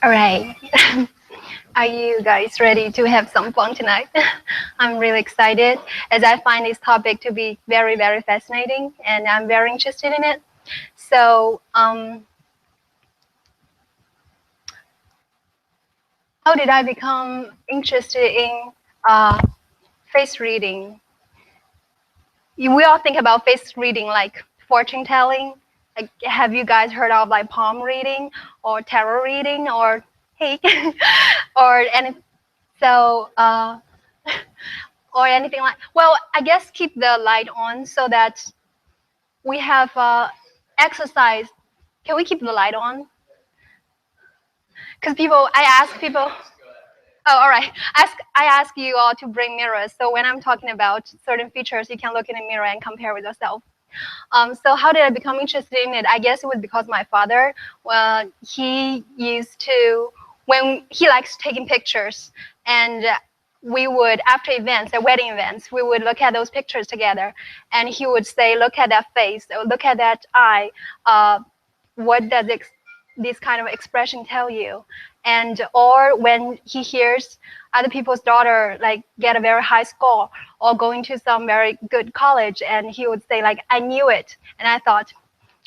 All right. Are you guys ready to have some fun tonight? I'm really excited as I find this topic to be very, very fascinating and I'm very interested in it. So, how did I become interested in uh, face reading? We all think about face reading like fortune telling. Like, have you guys heard of like palm reading or tarot reading or hey, or any? So, or anything like. Well, I guess keep the light on so that we have exercise. Can we keep the light on? Because I ask people. Oh, all right. I ask you all to bring mirrors. So when I'm talking about certain features, you can look in the mirror and compare with yourself. So how did I become interested in it? I guess it was because my father, he used to, when he likes taking pictures, and we would, after events, wedding events, we would look at those pictures together, and he would say, look at that face, or look at that eye. What does this kind of expression tell you? And or when he hears other people's daughter like get a very high score or going to some very good college, and he would say like, I knew it. And I thought,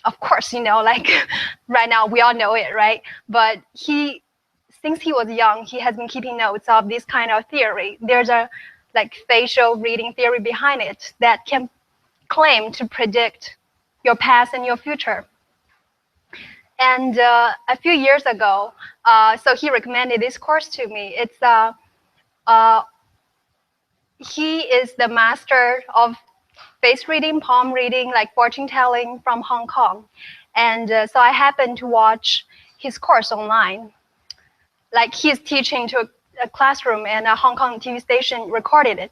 of course, like right now we all know it, right? But since he was young, he has been keeping notes of this kind of theory. There's a like facial reading theory behind it that can claim to predict your past and your future. And a few years ago, so he recommended this course to me. Uh, he is the master of face reading, palm reading, like fortune telling from Hong Kong. And so I happened to watch his course online. Like he's teaching to a classroom, and a Hong Kong TV station recorded it.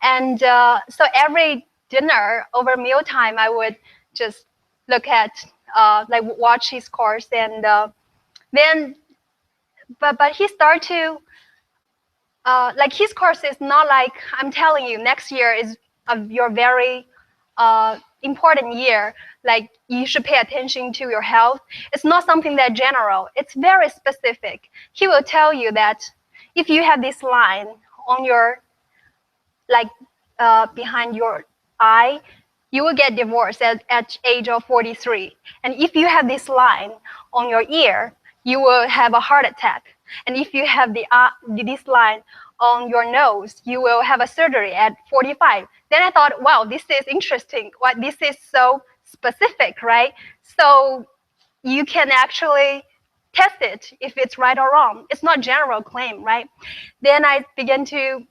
And so every dinner over mealtime, I would just look at, like watch his course, and then, but he started to, like his course is not like I'm telling you next year is your very important year, like you should pay attention to your health. It's not something that general, it's very specific. He will tell you that if you have this line on your, like behind your eye, you will get divorced at age of 43. And if you have this line on your ear, you will have a heart attack. And if you have this line on your nose, you will have a surgery at 45. Then I thought, wow, this is interesting. What this is so specific, right? So you can actually test it if it's right or wrong. It's not general claim, right? Then I began to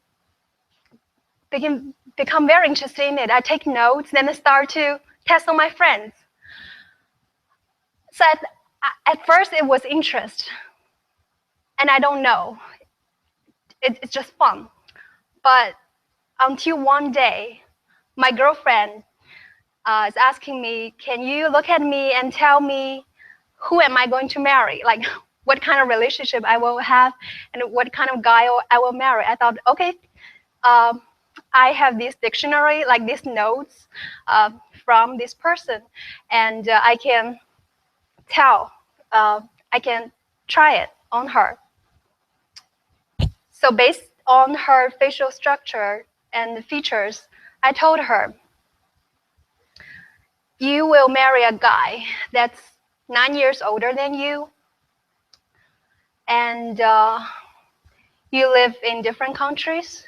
become very interested in it. I take notes, then I start to test on my friends. So at first it was interest, and I don't know. It's just fun. But until one day, my girlfriend is asking me, can you look at me and tell me who am I going to marry? Like what kind of relationship I will have and what kind of guy I will marry. I thought, okay, I have this dictionary, like these notes from this person, and I can tell, I can try it on her. So based on her facial structure and features, I told her, you will marry a guy that's 9 years older than you, and you live in different countries.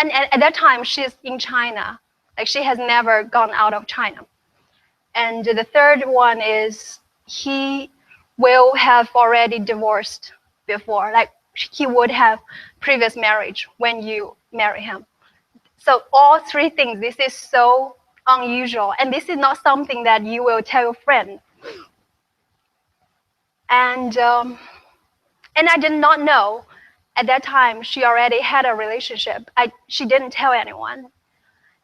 And at that time, she's in China. Like she has never gone out of China. And the third one is he will have already divorced before. Like he would have previous marriage when you marry him. So all three things, this is so unusual. And this is not something that you will tell your friend. And I did not know at that time she already had a relationship. She didn't tell anyone.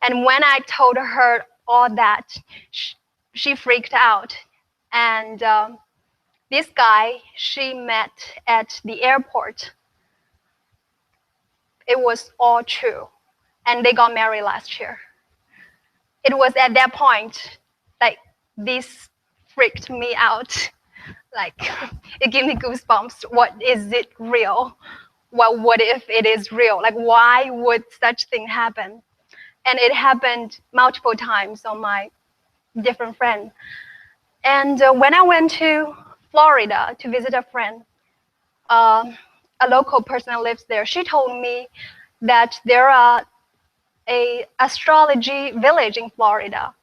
And when I told her all that, she freaked out. And this guy she met at the airport, it was all true. And they got married last year. It was at that point, like this freaked me out. Like it gave me goosebumps. What is it real? What if it is real? Like why would such thing happen? And it happened multiple times on my different friends. And when I went to Florida to visit a friend, uh, a local person that lives there, she told me that there are a astrology village in Florida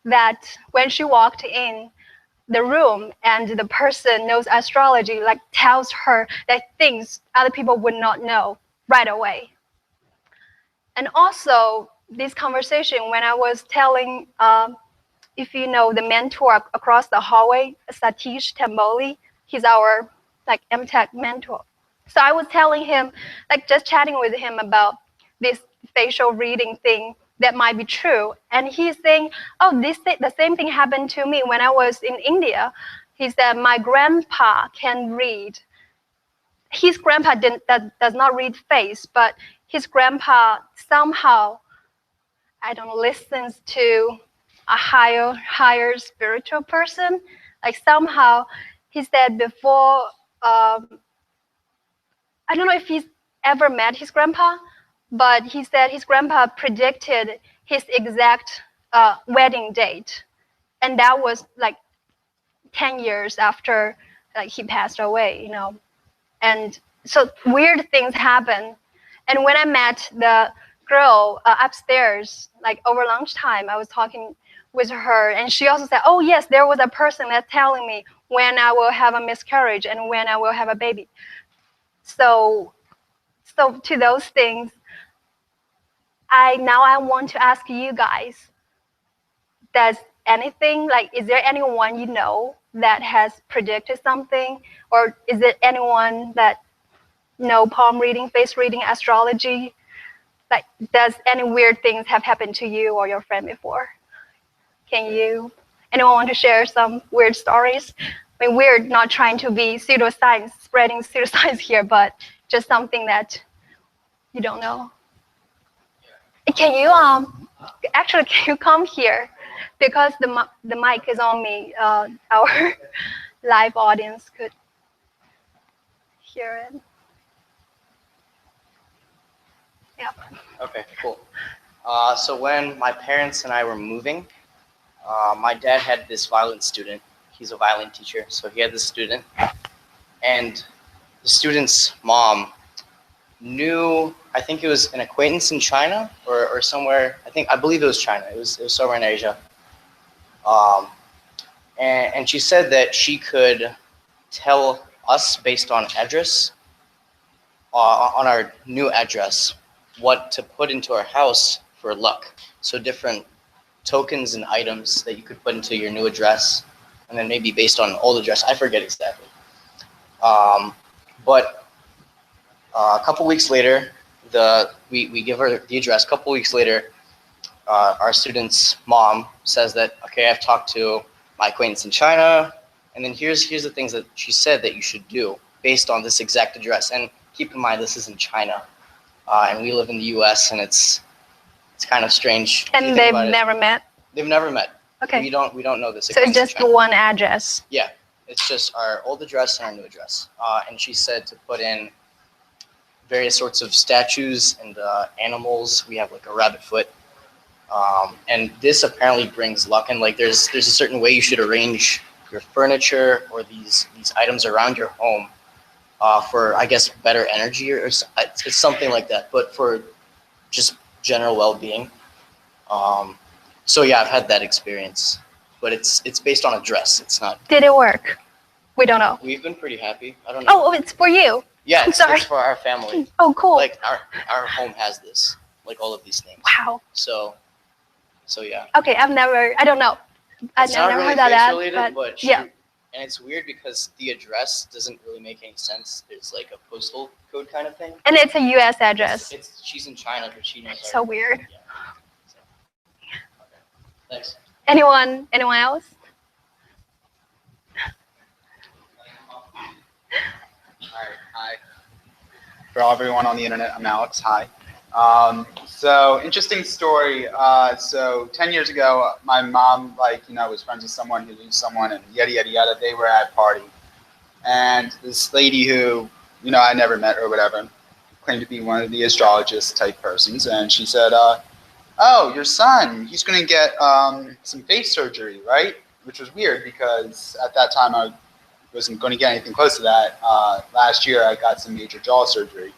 that when she walked in the room and the person knows astrology, like tells her that things other people would not know right away. And also this conversation when I was telling, if you know the mentor across the hallway, Satish Tamboli, he's our like MTech mentor. So I was telling him, like just chatting with him about this facial reading thing that might be true. And he's saying, oh, the same thing happened to me when I was in India. He said, my grandpa can read. His grandpa does not read face, but his grandpa somehow, I don't know, listens to a higher spiritual person. Like somehow, he said before, I don't know if he's ever met his grandpa, but he said his grandpa predicted his exact wedding date, and that was like 10 years after like he passed away, you know. And so weird things happen. And when I met the girl upstairs, like over lunchtime, I was talking with her, and she also said, "Oh yes, there was a person that's telling me when I will have a miscarriage and when I will have a baby." So, so to those things, I want to ask you guys: does anything like is there anyone you know that has predicted something, or is it anyone that know palm reading, face reading, astrology? Like, does any weird things have happened to you or your friend before? Can you? Anyone want to share some weird stories? I mean, we're not trying to be pseudoscience, spreading pseudoscience here, but just something that you don't know. Can you actually can you come here because the mic is on me? Our live audience could hear it. Yeah. Okay, cool. So when my parents and I were moving, my dad had this violin student. He's a violin teacher, so he had this student, and the student's mom knew. I think it was an acquaintance in China or somewhere. I believe it was China. It was somewhere in Asia. And she said that she could tell us based on address, on our new address, what to put into our house for luck. So different tokens and items that you could put into your new address, and then maybe based on old address. I forget exactly. But a couple weeks later, we give her the address. A couple weeks later, our student's mom says that, okay, I've talked to my acquaintance in China, and then here's the things that she said that you should do based on this exact address. And keep in mind, this is in China, and we live in the U.S., and it's kind of strange. And they've never met? They've never met. Okay. We don't know this. So it's just the one address? Yeah, it's just our old address and our new address. And she said to put in various sorts of statues and animals. We have like a rabbit foot. And this apparently brings luck. And like there's a certain way you should arrange your furniture or these items around your home for, I guess, better energy or it's something like that. But for just general well-being. So yeah, I've had that experience, but it's based on a dress. It's not. Did it work? We don't know. We've been pretty happy. I don't know. Oh, it's for you. Yeah, it's for our family. Oh, cool. Like our home has this, like all of these things. Wow. So yeah. Okay, I don't know. I've never really heard that. Related, but yeah. And it's weird because the address doesn't really make any sense. There's like a postal code kind of thing. And it's a U.S. address. She's in China, but she knows. It's so weird. Yeah. So, okay. Thanks. Anyone else? Hi. For everyone on the internet, I'm Alex. Hi. So interesting story. So 10 years ago, my mom, was friends with someone who knew someone, and yada yada yada. They were at a party, and this lady who, I never met or whatever, claimed to be one of the astrologist type persons, and she said, "Oh, your son, he's going to get some face surgery, right?" Which was weird because at that time I wasn't going to get anything close to that. Last year I got some major jaw surgery.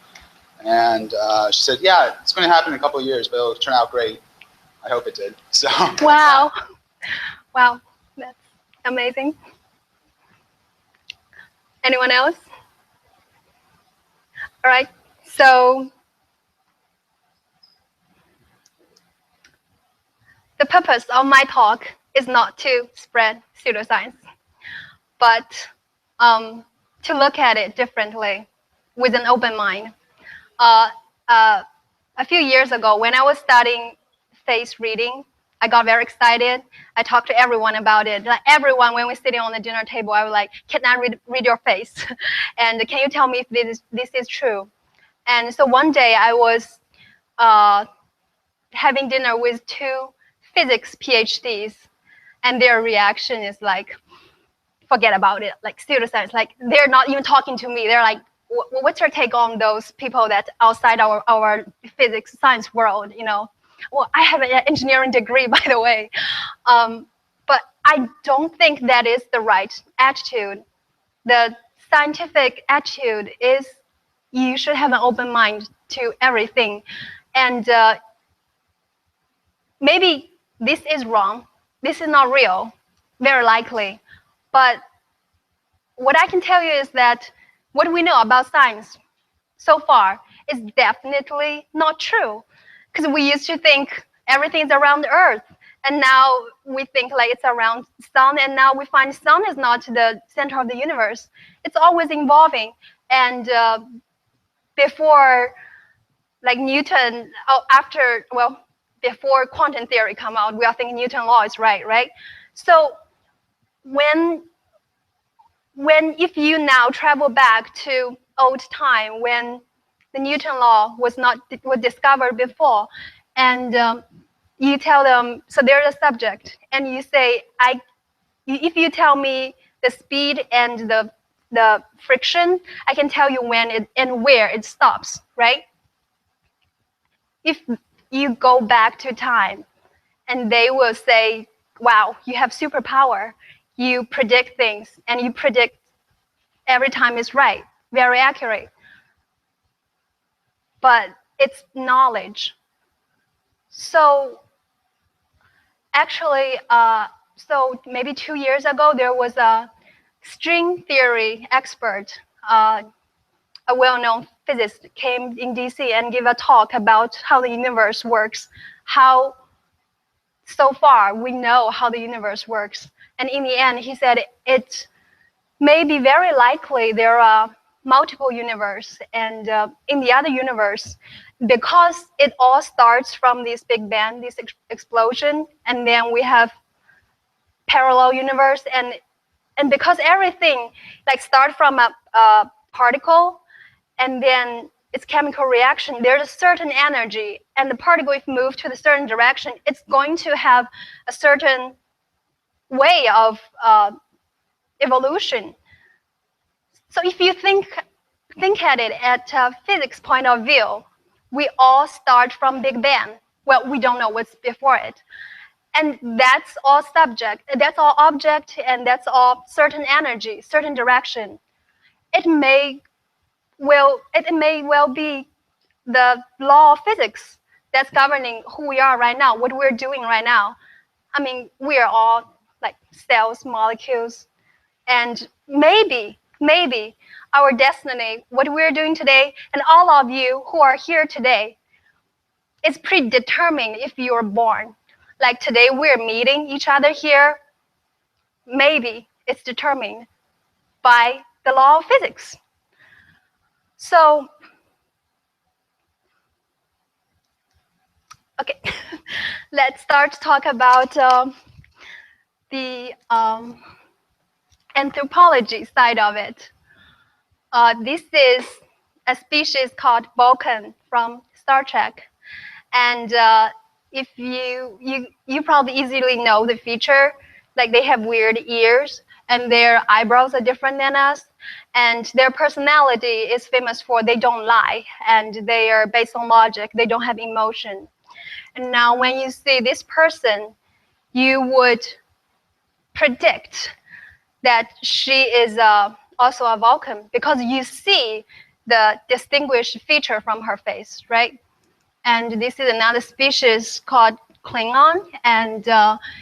And she said, "Yeah, it's going to happen in a couple of years, but it'll turn out great." I hope it did. So. Wow. Wow. That's amazing. Anyone else? All right. So the purpose of my talk is not to spread pseudoscience, but to look at it differently with an open mind. A few years ago, when I was studying face reading, I got very excited. I talked to everyone about it. Like everyone, when we're sitting on the dinner table, I was like, "Can I read your face? And can you tell me if this is true?" And so one day I was having dinner with two physics PhDs, and their reaction is like, forget about it, like pseudoscience. Like they're not even talking to me. They're like, "What's your take on those people that outside our physics science world?" Well, I have an engineering degree, by the way, but I don't think that is the right attitude. The scientific attitude is you should have an open mind to everything, and maybe this is wrong. This is not real, very likely, but what I can tell you is that what we know about science so far is definitely not true. Because we used to think everything is around the Earth, and now we think like it's around the sun, and now we find the sun is not the center of the universe. It's always evolving. And before, like Newton, before quantum theory come out, we are thinking Newton law is right? So if you now travel back to old time when the Newton law was discovered before, and you tell them, so there's a subject, and you say, if you tell me the speed and the friction, I can tell you when it and where it stops, right? If you go back to time, and they will say, "Wow, you have superpower. You predict things, and you predict every time is right, very accurate." But it's knowledge. So actually, so maybe 2 years ago, there was a string theory expert, a well-known physicist, came in DC and gave a talk about how the universe works, how so far we know how the universe works. And in the end, he said it may be very likely there are multiple universes, and in the other universe, because it all starts from this Big Bang, this explosion, and then we have parallel universe, and because everything like start from a particle, and then its chemical reaction, there's a certain energy, and the particle, if moved to a certain direction, it's going to have a certain way of evolution. So if you think at it at a physics point of view, we all start from Big Bang. Well, we don't know what's before it. And that's all subject, that's all object, and that's all certain energy, certain direction. It may well be the law of physics that's governing who we are right now, what we're doing right now. I mean, we are all like cells, molecules, and maybe our destiny, what we're doing today, and all of you who are here today, is predetermined if you are born. Like today, we're meeting each other here. Maybe it's determined by the law of physics. So, okay, let's start to talk about the anthropology side of it. This is a species called Vulcan from Star Trek. And if you probably easily know the feature, like they have weird ears and their eyebrows are different than us, and their personality is famous for they don't lie and they are based on logic. They don't have emotion. And now when you see this person, you would predict that she is also a Vulcan because you see the distinguished feature from her face, right? And this is another species called Klingon, and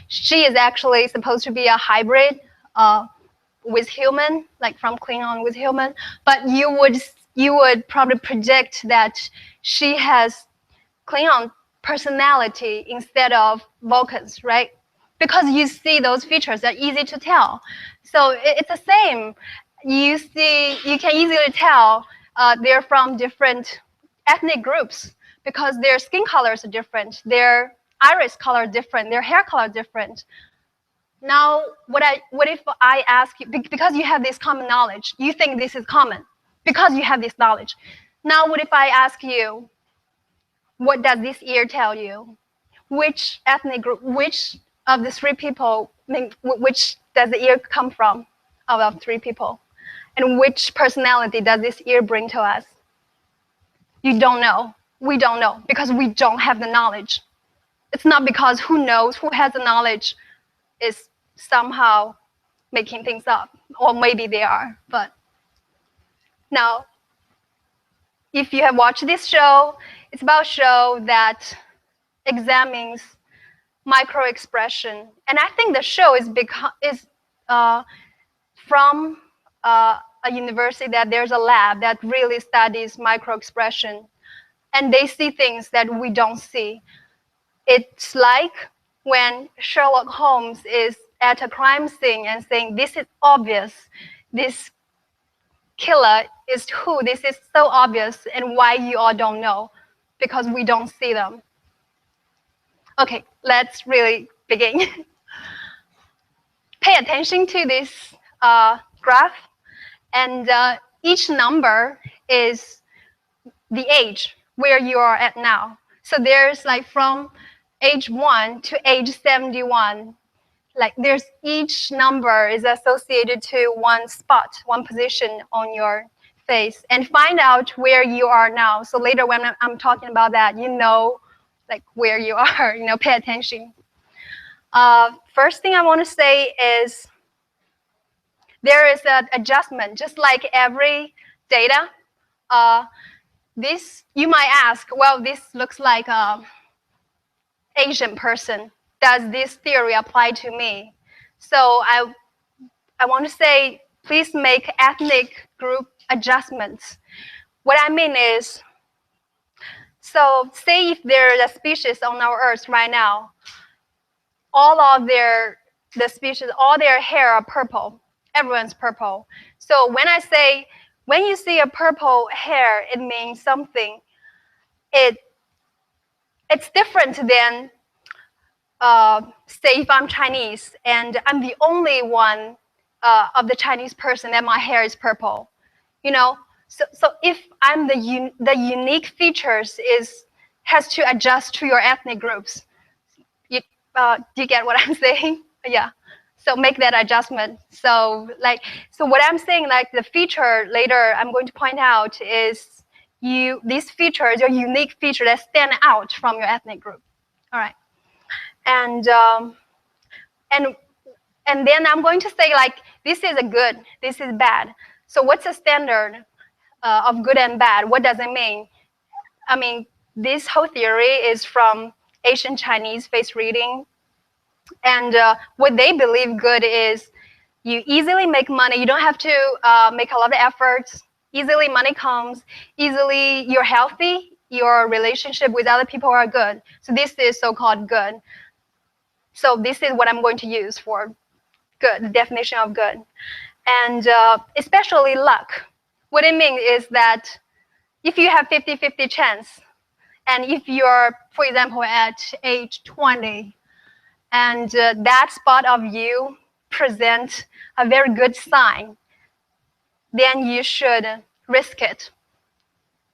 she is actually supposed to be a hybrid with human, like from Klingon with human. But you would probably predict that she has Klingon personality instead of Vulcans, right? Because you see those features are easy to tell. So it's the same. You can easily tell they're from different ethnic groups because their skin colors are different, their iris color different, their hair color different. Now, what if I ask you, because you have this common knowledge, you think this is common because you have this knowledge. Now, what if I ask you, what does this ear tell you? Which ethnic group, which of the three people, which does the ear come from of three people? And which personality does this ear bring to us? You don't know. We don't know because we don't have the knowledge. It's not because who knows, who has the knowledge is somehow making things up, or maybe they are. But now, if you have watched this show, it's about a show that examines micro-expression. And I think the show is from a university that there's a lab that really studies micro-expression. And they see things that we don't see. It's like when Sherlock Holmes is at a crime scene and saying, this is obvious, this killer is who, this is so obvious, and why you all don't know, because we don't see them. Okay, let's really begin. Pay attention to this graph, and each number is the age where you are at now. So there's like from age 1 to age 71, like there's each number is associated to one spot, one position on your face, and find out where you are now. So later when I'm talking about that, you know, like where you are, you know, pay attention. First thing I want to say is there is an adjustment, just like every data. This, you might ask, well, this looks like an Asian person. Does this theory apply to me? So I want to say, please make ethnic group adjustments. What I mean is, so say if there's a species on our Earth right now, all of the species, all their hair are purple. Everyone's purple. So when I say, when you see a purple hair, it means something. It's different than, say if I'm Chinese and I'm the only one of the Chinese person that my hair is purple. You know, so if I'm the unique features has to adjust to your ethnic groups. Do you get what I'm saying? Yeah. So make that adjustment. So what I'm saying, like the feature later I'm going to point out is these features, your unique feature that stand out from your ethnic group. All right. And then I'm going to say like this is a good, this is bad. So what's the standard of good and bad? What does it mean? I mean, this whole theory is from Asian Chinese face reading. And what they believe good is you easily make money. You don't have to make a lot of efforts. Easily money comes. Easily you're healthy. Your relationship with other people are good. So this is so-called good. So this is what I'm going to use for good, the definition of good. And especially luck. What it means is that if you have 50-50 chance, and if you're, for example, at age 20, and that spot of you present a very good sign, then you should risk it.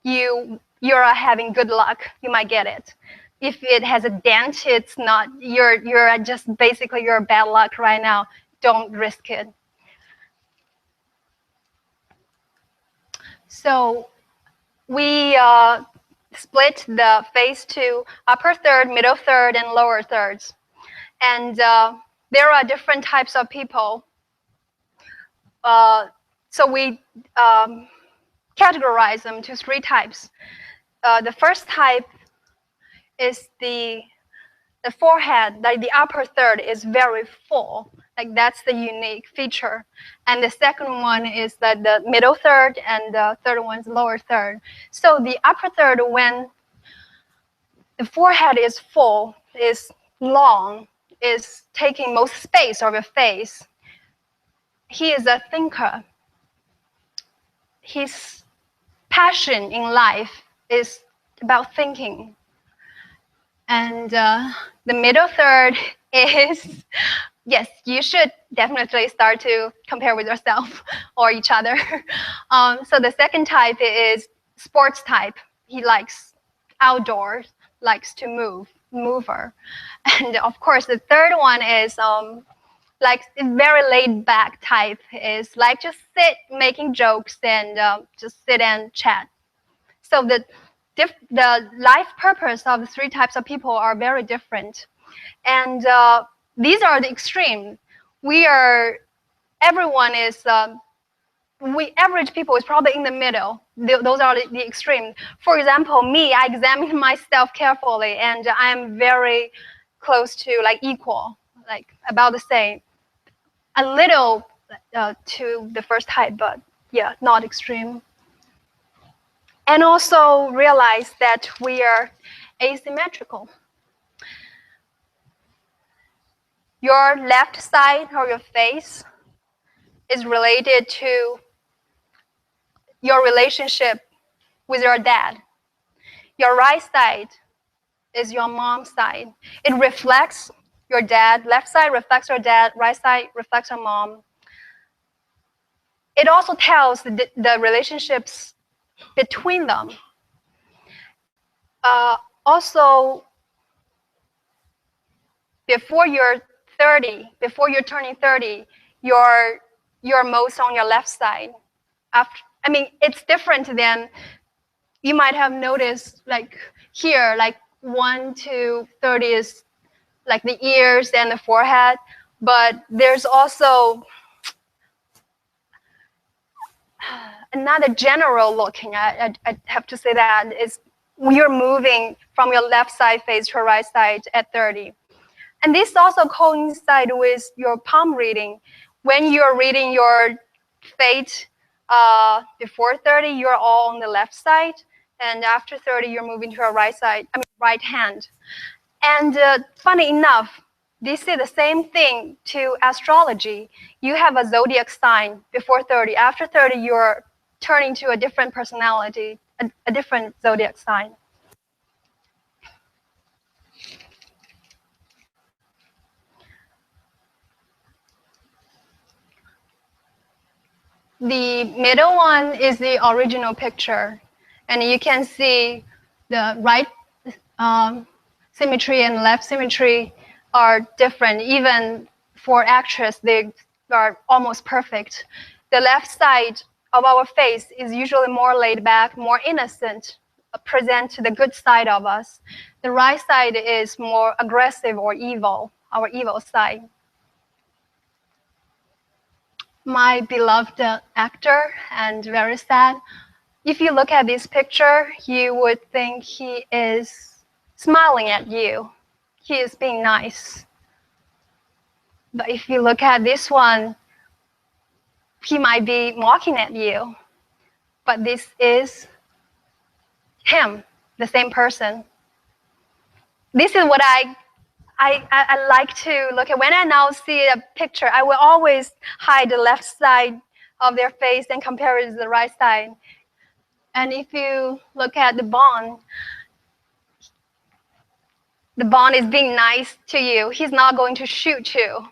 You're having good luck. You might get it. If it has a dent, it's not, you're just basically you're bad luck right now. Don't risk it. So we split the face to upper third, middle third, and lower thirds. And there are different types of people. So we categorize them to 3 types. The first type is the forehead, like the upper third is very full, like that's the unique feature. And the second one is that the middle third, and the third one is lower third. So the upper third, when the forehead is full, is long, is taking most space of your face, he is a thinker. His passion in life is about thinking. And the middle third is, yes, you should definitely start to compare with yourself or each other. So the second type is sports type. He likes outdoors, likes to mover. And of course, the third one is like very laid back type, is like just sit making jokes and just sit and chat. So the life purpose of the 3 types of people are very different. And these are the extreme. Everyone is, we average people is probably in the middle. Those are the extreme. For example, me, I examine myself carefully, and I am very close to like equal, like about the same. A little to the first type, but yeah, not extreme. And also realize that we are asymmetrical. Your left side of your face is related to your relationship with your dad. Your right side is your mom's side. It reflects your dad. Left side reflects your dad. Right side reflects your mom. It also tells the relationships between them. Also, before you're turning 30, you're most on your left side. I mean, it's different than you might have noticed, like here, like 1 to 30 is like the ears and the forehead, but there's also another general looking, I have to say that, is you're moving from your left side face to your right side at 30. And this also coincides with your palm reading. When you're reading your fate before 30, you're all on the left side. And after 30, you're moving to your right side, I mean, right hand. And funny enough, this is the same thing to astrology. You have a zodiac sign before 30. After 30, you're turning to a different personality, a different zodiac sign. The middle one is the original picture. And you can see the right symmetry and left symmetry are different. Even for actress, they are almost perfect. The left side of our face is usually more laid back, more innocent, present the good side of us. The right side is more aggressive or evil, our evil side. My beloved actor, and very sad. If you look at this picture, you would think he is smiling at you. He is being nice. But if you look at this one, he might be mocking at you. But this is him, the same person. This is what I like to look at. When I now see a picture, I will always hide the left side of their face and compare it to the right side. And if you look at the Bond is being nice to you. He's not going to shoot you.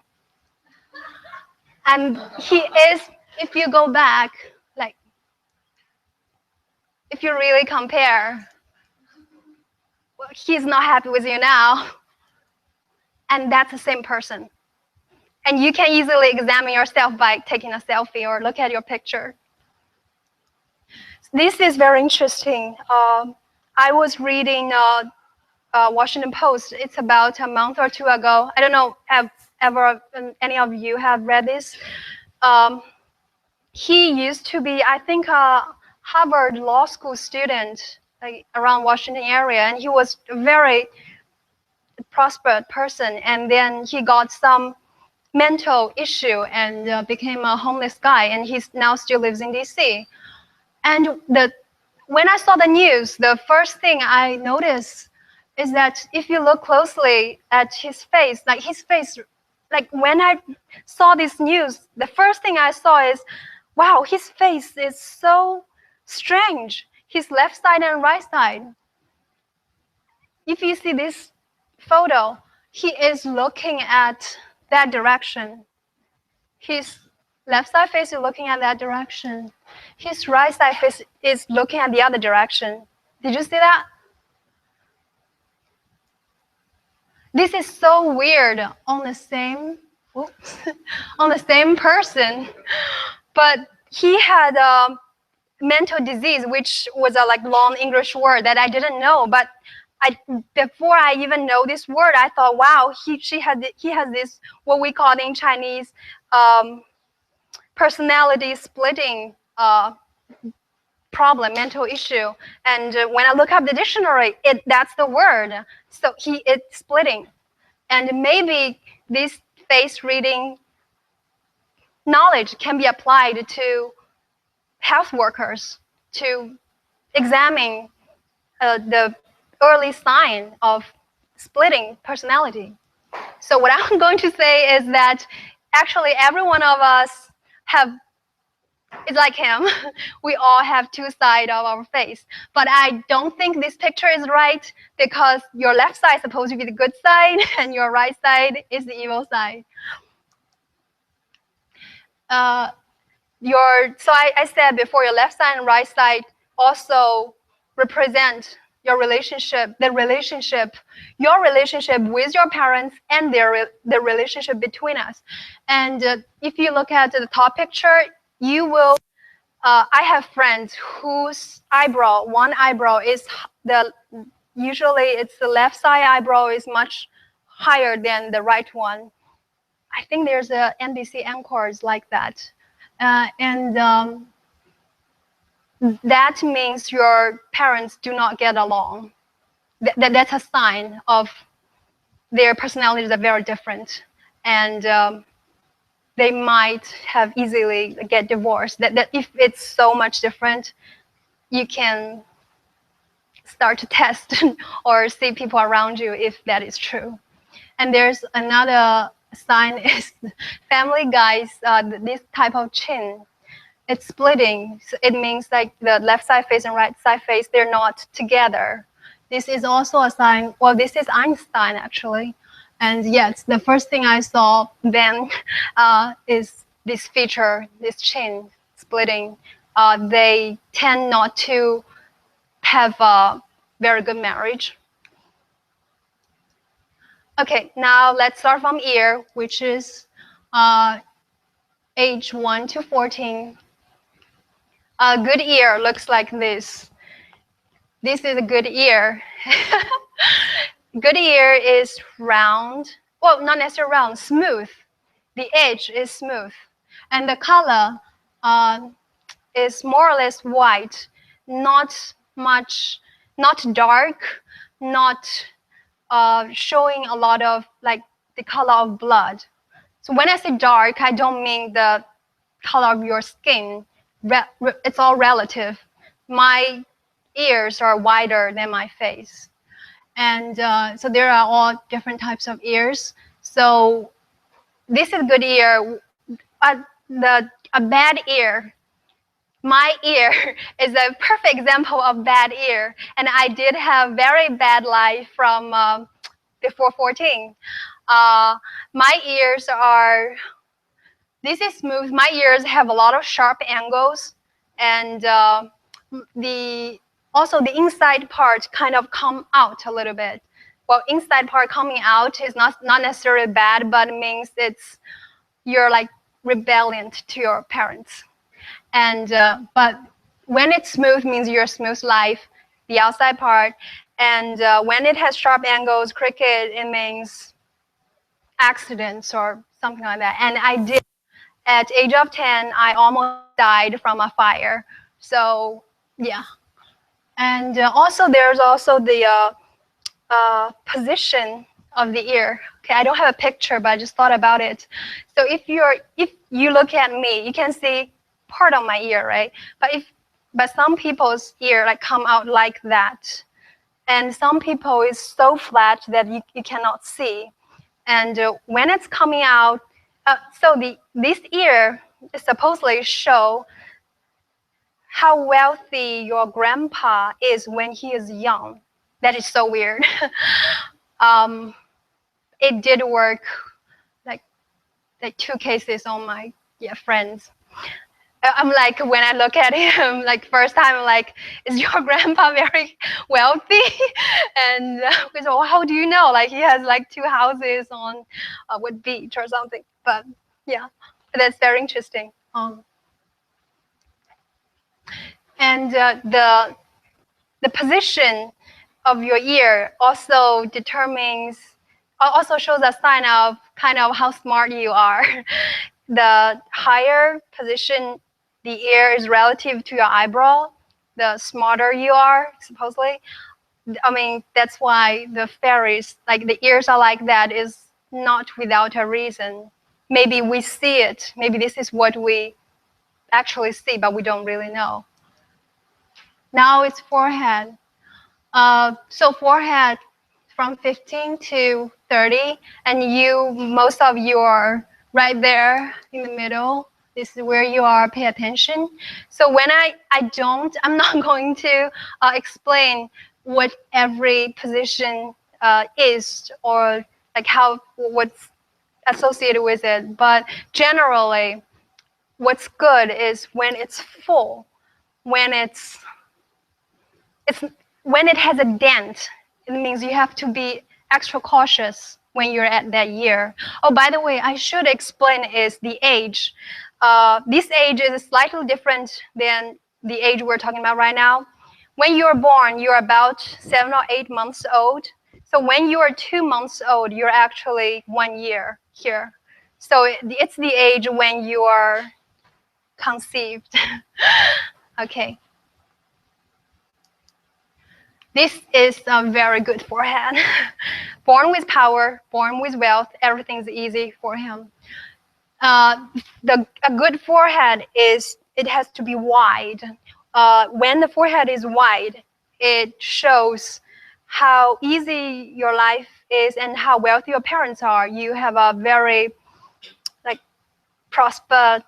And he is, if you go back, like, if you really compare, well, he's not happy with you now. And that's the same person. And you can easily examine yourself by taking a selfie or look at your picture. This is very interesting. I was reading Washington Post. It's about a month or two ago. I don't know if ever any of you have read this. He used to be, I think, a Harvard Law School student, like around Washington area, and he was a very prosperous person. And then he got some mental issue and became a homeless guy, and he now still lives in DC. And when I saw the news, the first thing I noticed is that if you look closely at his face, like when I saw this news, the first thing I saw is, wow, his face is so strange. His left side and right side. If you see this photo, he is looking at that direction. His left side face is looking at that direction. His right side face is looking at the other direction. Did you see that? This is so weird on the same, on the same person. But he had a mental disease, which was a like long English word that I didn't know. But before I even know this word, I thought, wow, he has this, what we call in Chinese, personality splitting problem, mental issue. And when I look up the dictionary, that's the word. So it's splitting. And maybe this face reading knowledge can be applied to health workers to examine the early sign of splitting personality. So what I'm going to say is that actually every one of us is like him. We all have two sides of our face. But I don't think this picture is right, because your left side is supposed to be the good side and your right side is the evil side. So I said before, your left side and right side also represent your relationship, your relationship with your parents, and the relationship between us. And if you look at the top picture, you will, I have friends whose one eyebrow is usually it's the left side eyebrow is much higher than the right one. I think there's a NBC anchors like that. That means your parents do not get along. That's a sign of their personalities are very different. And they might have easily get divorced. That if it's so much different, you can start to test or see people around you if that is true. And there's another sign is Family Guy's this type of chin. It's splitting. So it means like the left side face and right side face, they're not together. This is also a sign. Well, this is Einstein actually. And yes, the first thing I saw then is this feature, this chin splitting. They tend not to have a very good marriage. Okay, now let's start from ear, which is age 1 to 14. A good ear looks like this. This is a good ear. Good ear is round, well, not necessarily round, smooth. The edge is smooth. And the color is more or less white, not dark, not showing a lot of like the color of blood. So when I say dark, I don't mean the color of your skin. It's all relative. My ears are wider than my face. And so there are all different types of ears. So this is good ear. A bad ear, my ear is a perfect example of bad ear. And I did have very bad life from before 14. My ears are, this is smooth. My ears have a lot of sharp angles, and also the inside part kind of come out a little bit. Well, inside part coming out is not necessarily bad, but it means you're like rebellion to your parents. And but when it's smooth means you're smooth life, the outside part. And when it has sharp angles, crooked, it means accidents or something like that. And I did, at age of 10, I almost died from a fire. So yeah. And also there's also the position of the ear. Okay, I don't have a picture, but I just thought about it. So if you look at me, you can see part of my ear, right? But some people's ear like come out like that, and some people is so flat that you cannot see. And when it's coming out, so this ear supposedly show how wealthy your grandpa is when he is young. That is so weird. It did work, like 2 cases on my friends. I'm like, when I look at him, like first time, I'm like, is your grandpa very wealthy? And so how do you know? Like he has like 2 houses on Wood Beach or something. But yeah, that's very interesting. And the position of your ear also shows a sign of kind of how smart you are. The higher position the ear is relative to your eyebrow, the smarter you are, supposedly. I mean, that's why the fairies, like the ears are like that, is not without a reason. Maybe we see it. Maybe this is what we actually see, but we don't really know. Now it's forehead. So forehead from 15 to 30, and most of you are right there in the middle. This is where you are. Pay attention. So when I'm not going to explain what every position is, or like what's associated with it. But generally, what's good is when it's full, when it has a dent. It means you have to be extra cautious when you're at that year. Oh, by the way, I should explain is the age. This age is slightly different than the age we're talking about right now. When you're born, you're about 7 or 8 months old. So when you're 2 months old, you're actually 1 year here. So it's the age when you are conceived. Okay. This is a very good forehead. Born with power, born with wealth, everything's easy for him. A good forehead it has to be wide. When the forehead is wide, it shows how easy your life is and how wealthy your parents are. You have a very prosper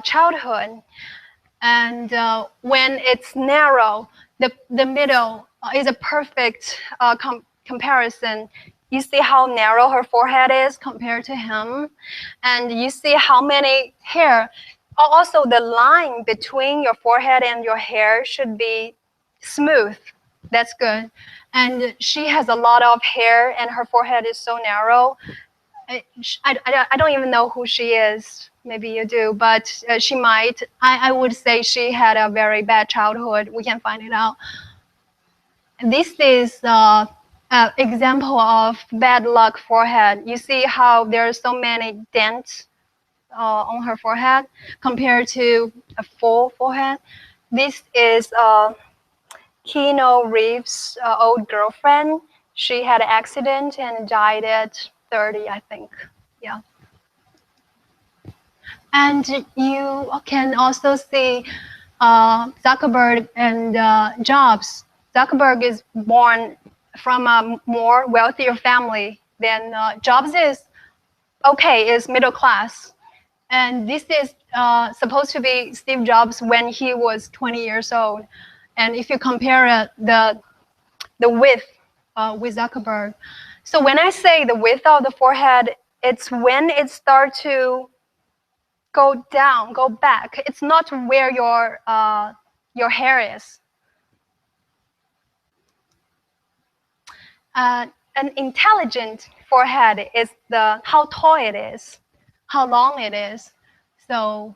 childhood. And when it's narrow, the middle is a perfect comparison. You see how narrow her forehead is compared to him, and you see how many hair. Also, the line between your forehead and your hair should be smooth. That's good. And she has a lot of hair, and her forehead is so narrow. I don't even know who she is. Maybe you do, but she might. I would say she had a very bad childhood. We can find it out. This is an example of bad luck forehead. You see how there are so many dents on her forehead compared to a full forehead. This is Keanu Reeves' old girlfriend. She had an accident and died at 30, I think. Yeah. And you can also see Zuckerberg and Jobs. Zuckerberg is born from a more wealthier family than Jobs is. Okay, is middle class. And this is supposed to be Steve Jobs when he was 20 years old. And if you compare the width with Zuckerberg. So when I say the width of the forehead, it's when it starts to go down, go back. It's not where your hair is. An intelligent forehead is how tall it is, how long it is. So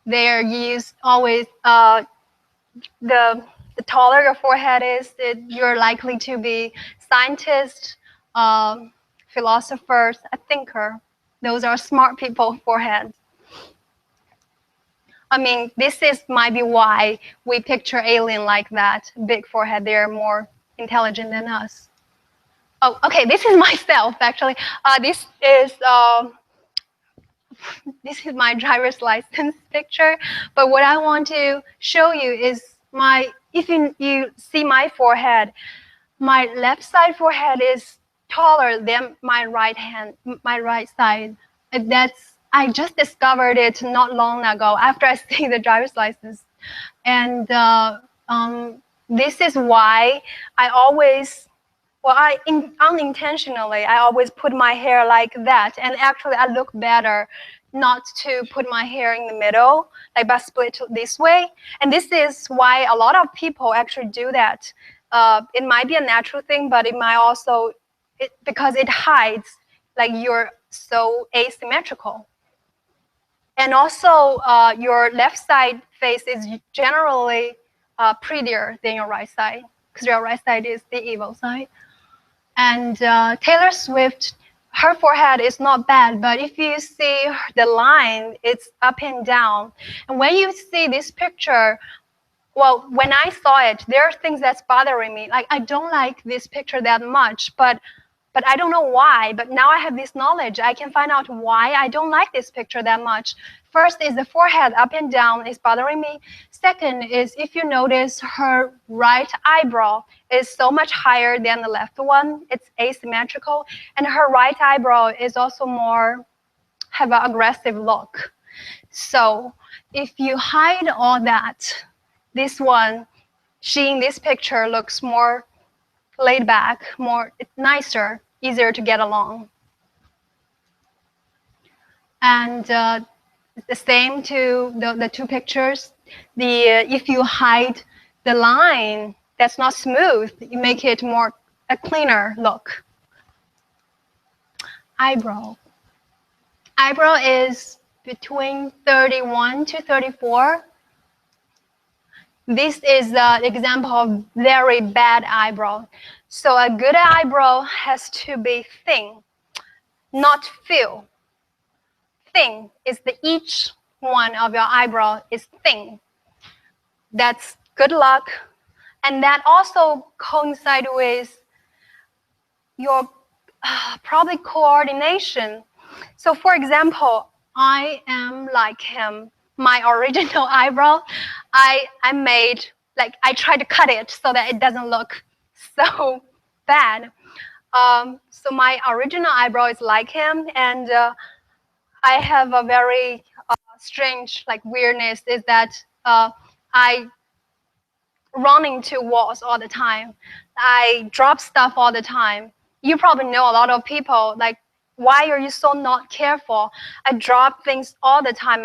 they're used always, the taller your forehead is, you're likely to be scientist, philosophers, a thinker. Those are smart people foreheads. I mean, might be why we picture alien like that, big forehead. They're more intelligent than us. Oh, okay, this is myself, actually. This is my driver's license picture. But what I want to show you is if you see my forehead, my left side forehead is taller than my right side. I just discovered it not long ago after I see the driver's license. And this is why unintentionally, I always put my hair like that. And actually, I look better not to put my hair in the middle, like by split this way. And this is why a lot of people actually do that. It might be a natural thing, but it might also, because it hides, like you're so asymmetrical. And also, your left side face is generally prettier than your right side, because your right side is the evil side. And Taylor Swift, her forehead is not bad, but if you see the line, it's up and down. And when you see this picture, well, when I saw it, there are things that's bothering me. Like, I don't like this picture that much, but I don't know why. But now I have this knowledge. I can find out why I don't like this picture that much. First is the forehead up and down is bothering me. Second is, if you notice, her right eyebrow is so much higher than the left one. It's asymmetrical. And her right eyebrow is also have an aggressive look. So if you hide all that, this one, she in this picture looks more laid back, it's nicer, easier to get along. And the same to the two pictures. If you hide the line that's not smooth, you make it a cleaner look. Eyebrow is between 31 to 34. This is the example of very bad eyebrow. So a good eyebrow has to be thin, not fill. Thin is each one of your eyebrow is thin. That's good luck. And that also coincides with your probably coordination. So for example, I am like him. My original eyebrow, I made, like, I tried to cut it so that it doesn't look so bad. So my original eyebrow is like him, and I have a very strange, like, weirdness is that I run into walls all the time. I drop stuff all the time. You probably know a lot of people, like, why are you so not careful? I drop things all the time.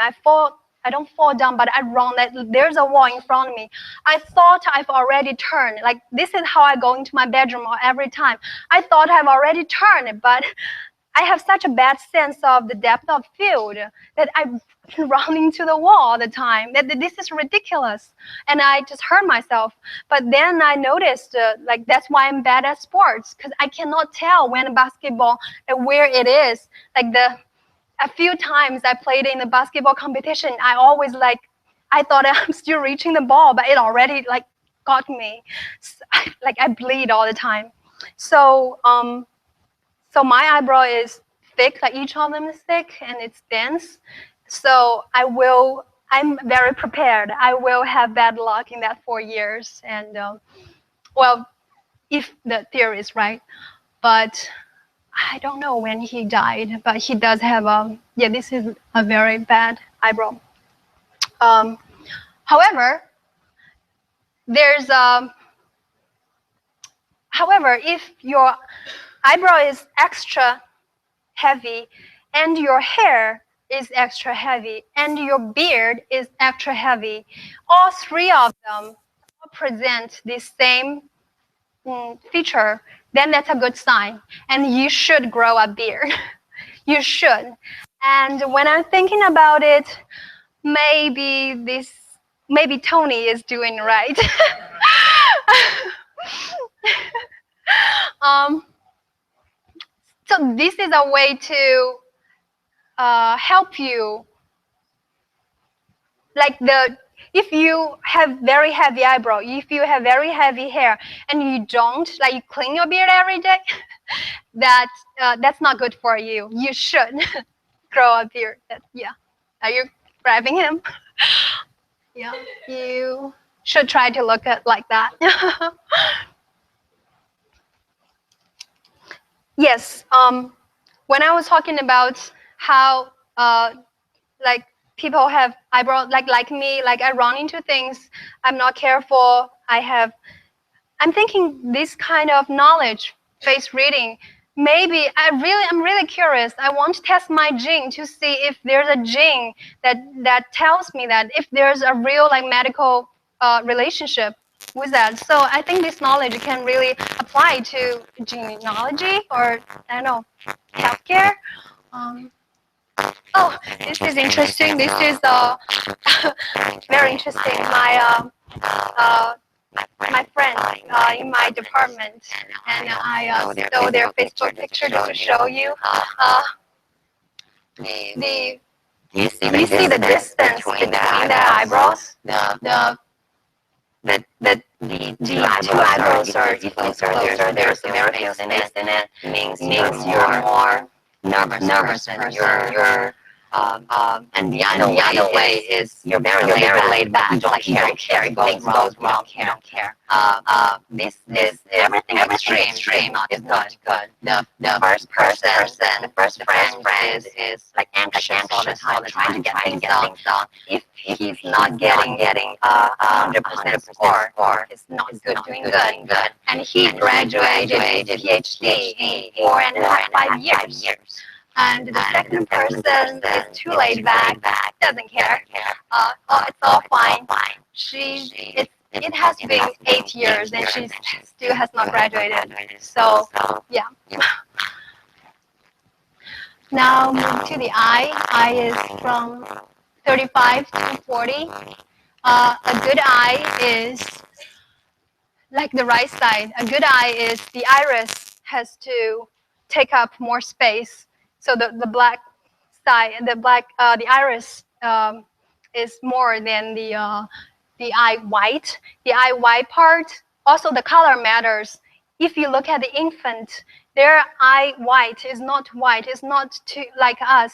I don't fall down, but I run. There's a wall in front of me. I thought I've already turned. Like, this is how I go into my bedroom every time. I thought I've already turned, but I have such a bad sense of the depth of field that I run into the wall all the time. This is ridiculous. And I just hurt myself. But then I noticed, like, that's why I'm bad at sports, because I cannot tell when a basketball, where it is. Like, a few times I played in the basketball competition, I always, like, I thought I'm still reaching the ball, but it already, like, got me. So, I bleed all the time. So, so my eyebrow is thick, like each of them is thick, and it's dense. So I'm very prepared. I will have bad luck in that 4 years. And, well, if the theory is right. But I don't know when he died, but he does have this is a very bad eyebrow. However, if your eyebrow is extra heavy and your hair is extra heavy and your beard is extra heavy, all three of them present the same feature then that's a good sign. And you should grow a beard. You should. And when I'm thinking about it, maybe Tony is doing right. So this is a way to help you, like if you have very heavy eyebrow, if you have very heavy hair, and you don't, like, you clean your beard every day, that's not good for you. You should grow a beard. Yeah. Are you grabbing him? Yeah. You should try to look at like that. Yes. When I was talking about how like people have eyebrows like me, like I run into things, I'm not careful, I'm thinking this kind of knowledge, face reading, maybe I'm really curious. I want to test my gene to see if there's a gene that tells me that, if there's a real like medical relationship with that. So I think this knowledge can really apply to genealogy, or I don't know, healthcare. Oh, this is interesting. This is very interesting. My friend in my department, and I stole their Facebook picture just to show you. You see the distance between the eyebrows? The two eyebrows are closer. There's very space in it. Means you're more nervous person. You're and the other way is you're very laid back. You don't care. It goes wrong. You don't care. This everything extreme is not good. The first person, the first friend is like anxious all the time, trying to get things done. If he's not getting 100% score, it's not doing good. And he graduated PhD in 4.5 years. And the second person is too laid back, doesn't care. It's all fine. It has been 8 years and she still has not graduated. So, yeah. Now move to the eye. Eye is from 35 to 40. A good eye is like the right side. A good eye is the iris has to take up more space. So the black side, the iris is more than the eye white. The eye white part, also the color matters. If you look at the infant, their eye white is not white. It's not like us.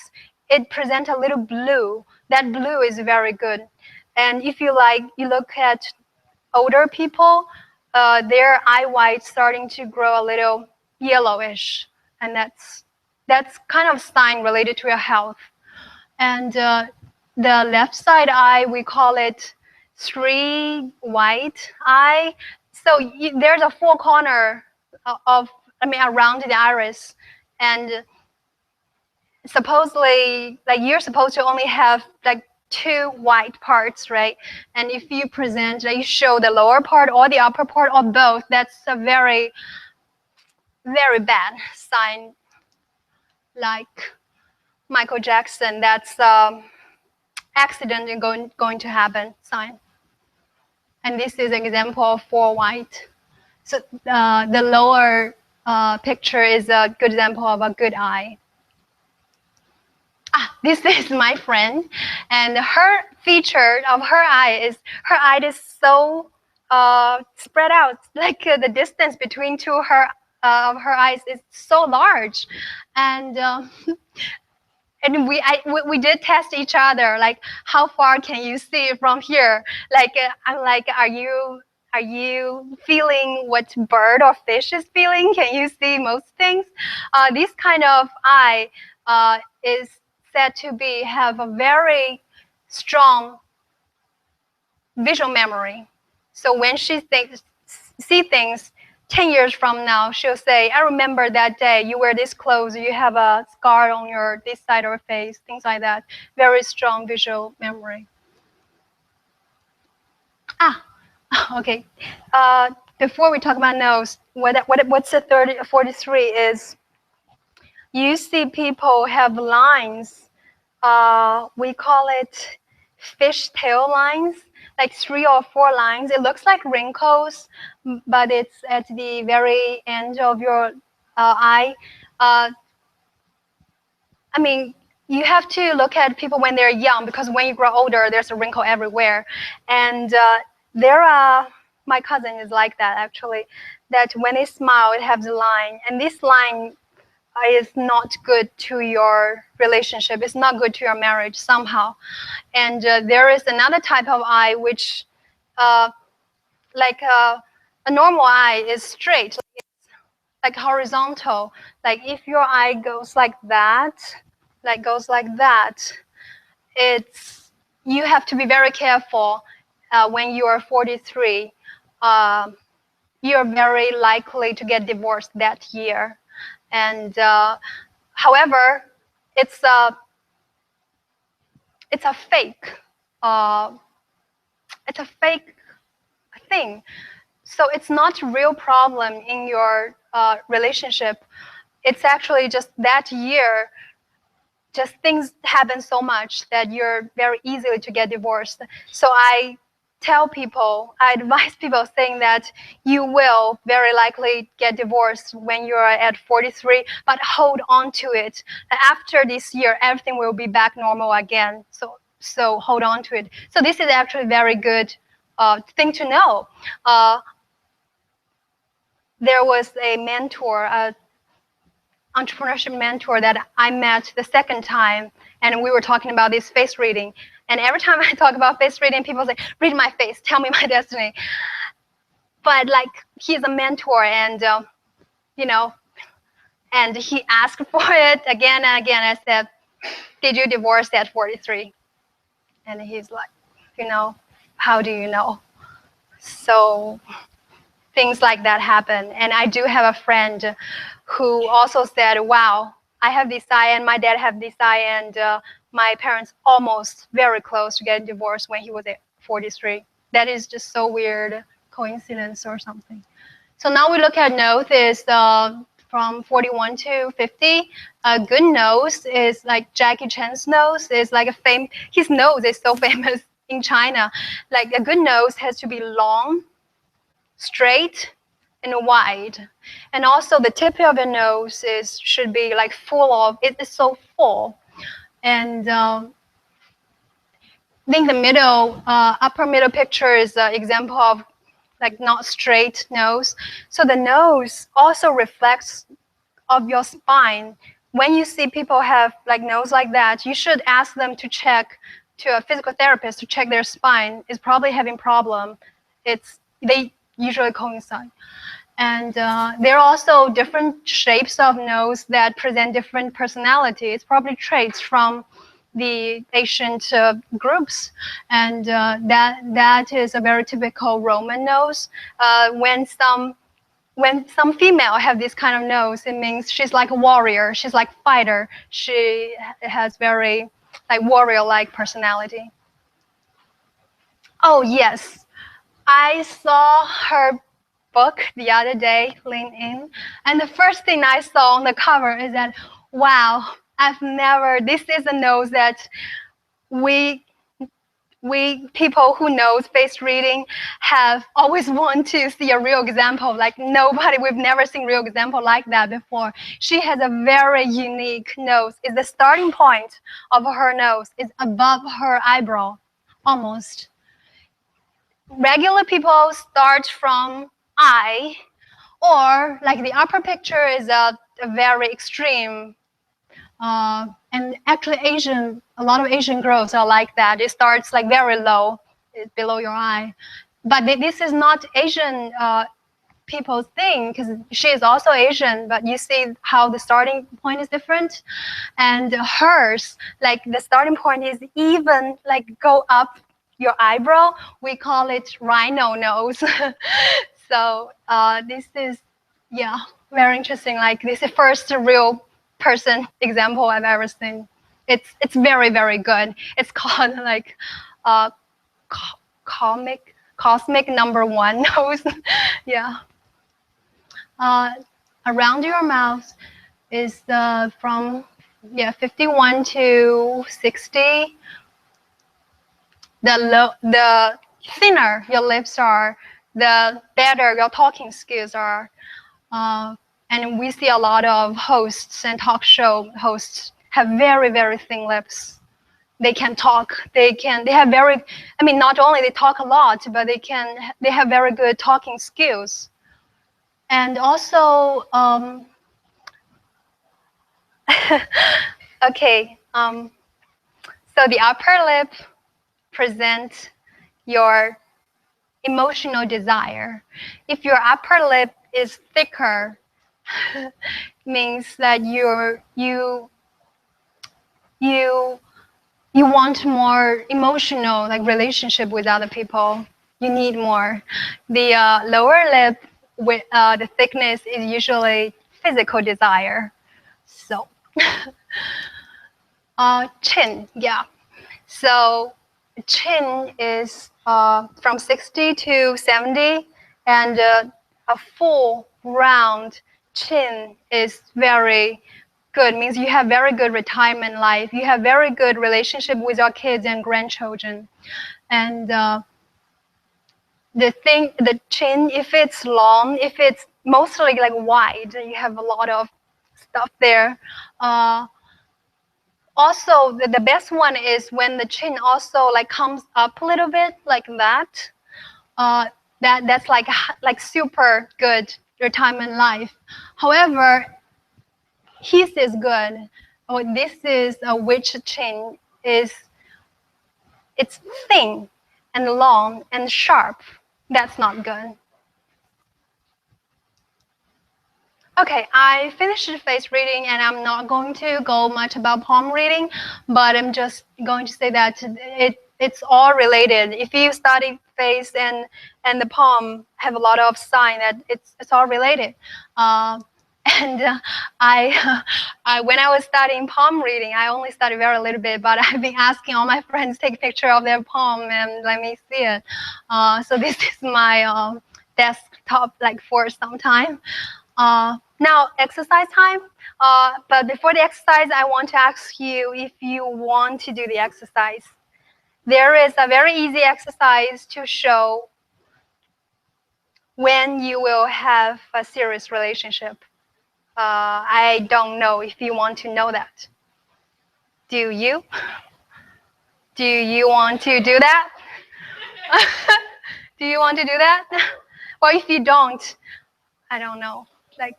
It presents a little blue. That blue is very good. And if you look at older people, their eye white starting to grow a little yellowish, and that's kind of sign related to your health. And the left side eye, we call it 3 white eye. So there's a 4 corner around the iris, and supposedly, like, you're supposed to only have like 2 white parts, right? And if you present, like, you show the lower part or the upper part or both, that's a very, very bad sign. Like Michael Jackson, that's accident is going to happen sign. And this is an example of 4 white. So the lower picture is a good example of a good eye. This is my friend, and her feature of her eye is so spread out. Like the distance between her eyes is so large, and and we did test each other, like, how far can you see from here? Like I'm like, are you feeling what bird or fish is feeling? Can you see most things? This kind of eye is said to have a very strong visual memory. So when she see things 10 years from now, she'll say, I remember that day you wear this clothes, you have a scar on this side of your face, things like that. Very strong visual memory. Okay. before we talk about nose, what's the 43 is you see people have lines. We call it fishtail lines, like 3 or 4 lines. It looks like wrinkles, but it's at the very end of your eye. I mean, you have to look at people when they're young, because when you grow older, there's a wrinkle everywhere. And my cousin is like that, actually, that when they smile, it has a line. And this line is not good to your relationship. It's not good to your marriage somehow. And there is another type of eye, which like a normal eye is straight, like horizontal. Like if your eye goes like that, it's, you have to be very careful when you are 43. You're very likely to get divorced that year. And however, it's a fake. It's a fake thing. So it's not a real problem in your relationship. It's actually just that year, just things happen so much that you're very easily to get divorced. So I tell people, I advise people saying that you will very likely get divorced when you're at 43, but hold on to it. After this year, everything will be back normal again. So hold on to it. So this is actually a very good thing to know. There was a mentor, entrepreneurship mentor that I met the second time, and we were talking about this face reading. And every time I talk about face reading, people say, read my face, tell me my destiny. But like, he's a mentor, and you know, and he asked for it again and again. I said, did you divorce at 43? And he's like, you know, how do you know? So things like that happen. And I do have a friend who also said, wow, I have this eye and my dad have this eye, and my parents almost very close to getting divorced when he was at 43. That is just so weird coincidence or something. So now we look at nose is from 41 to 50. A good nose is like Jackie Chan's nose. Is like his nose is so famous in China. Like a good nose has to be long, straight, and wide. And also the tip of your nose should be like full of, it is so full. And I think the middle, upper middle picture is an example of like not straight nose. So the nose also reflects of your spine. When you see people have like nose like that, you should ask them to check to a physical therapist to check their spine. Is probably having problem. They usually coincide. And there are also different shapes of nose that present different personalities, probably traits from the ancient groups. And that is a very typical Roman nose. When some female have this kind of nose, it means she's like a warrior, she's like a fighter. She has very like warrior-like personality. Oh yes, I saw her book the other day, Lean In, and the first thing I saw on the cover is that, wow, this is a nose that we people who knows face reading have always wanted to see a real example. Like we've never seen real example like that before. She has a very unique nose. It's the starting point of her nose. It's above her eyebrow, almost. Regular people start from eye, or like the upper picture is a very extreme. And actually a lot of Asian girls are like that. It starts like very low, below your eye. But this is not Asian people's thing, because she is also Asian, but you see how the starting point is different. And hers, like the starting point is even like go up your eyebrow. We call it rhino nose. So this is, yeah, very interesting. Like this is the first real person example I've ever seen. It's very, very good. It's called like comic cosmic number one nose. Yeah. Around your mouth is from 51 to 60. The thinner your lips are, the better your talking skills are. And we see a lot of hosts and talk show hosts have very, very thin lips. They can talk. They have very. I mean, not only they talk a lot, but they have very good talking skills. And also, okay. So the upper lip presents your emotional desire. If your upper lip is thicker, means that you want more emotional like relationship with other people. You need more. The lower lip with the thickness is usually physical desire. So chin, yeah. So chin is from 60 to 70, and a full round chin is very good. Means you have very good retirement life. You have very good relationship with your kids and grandchildren. And the chin, if it's long, if it's mostly like wide, you have a lot of stuff there. Also, the best one is when the chin also like comes up a little bit like that. That's like super good retirement life. However, his is good. Oh, this is a witch chin. It's thin and long and sharp. That's not good. Okay, I finished the face reading, and I'm not going to go much about palm reading, but I'm just going to say that it's all related. If you study face and the palm have a lot of sign that it's all related. And I when I was studying palm reading, I only studied very little bit, but I've been asking all my friends to take a picture of their palm and let me see it. So this is my desktop like for some time. Now exercise time. But before the exercise, I want to ask you if you want to do the exercise. There is a very easy exercise to show when you will have a serious relationship. I don't know if you want to know that. Do you? Do you want to do that? Do you want to do that? Well, if you don't, I don't know, like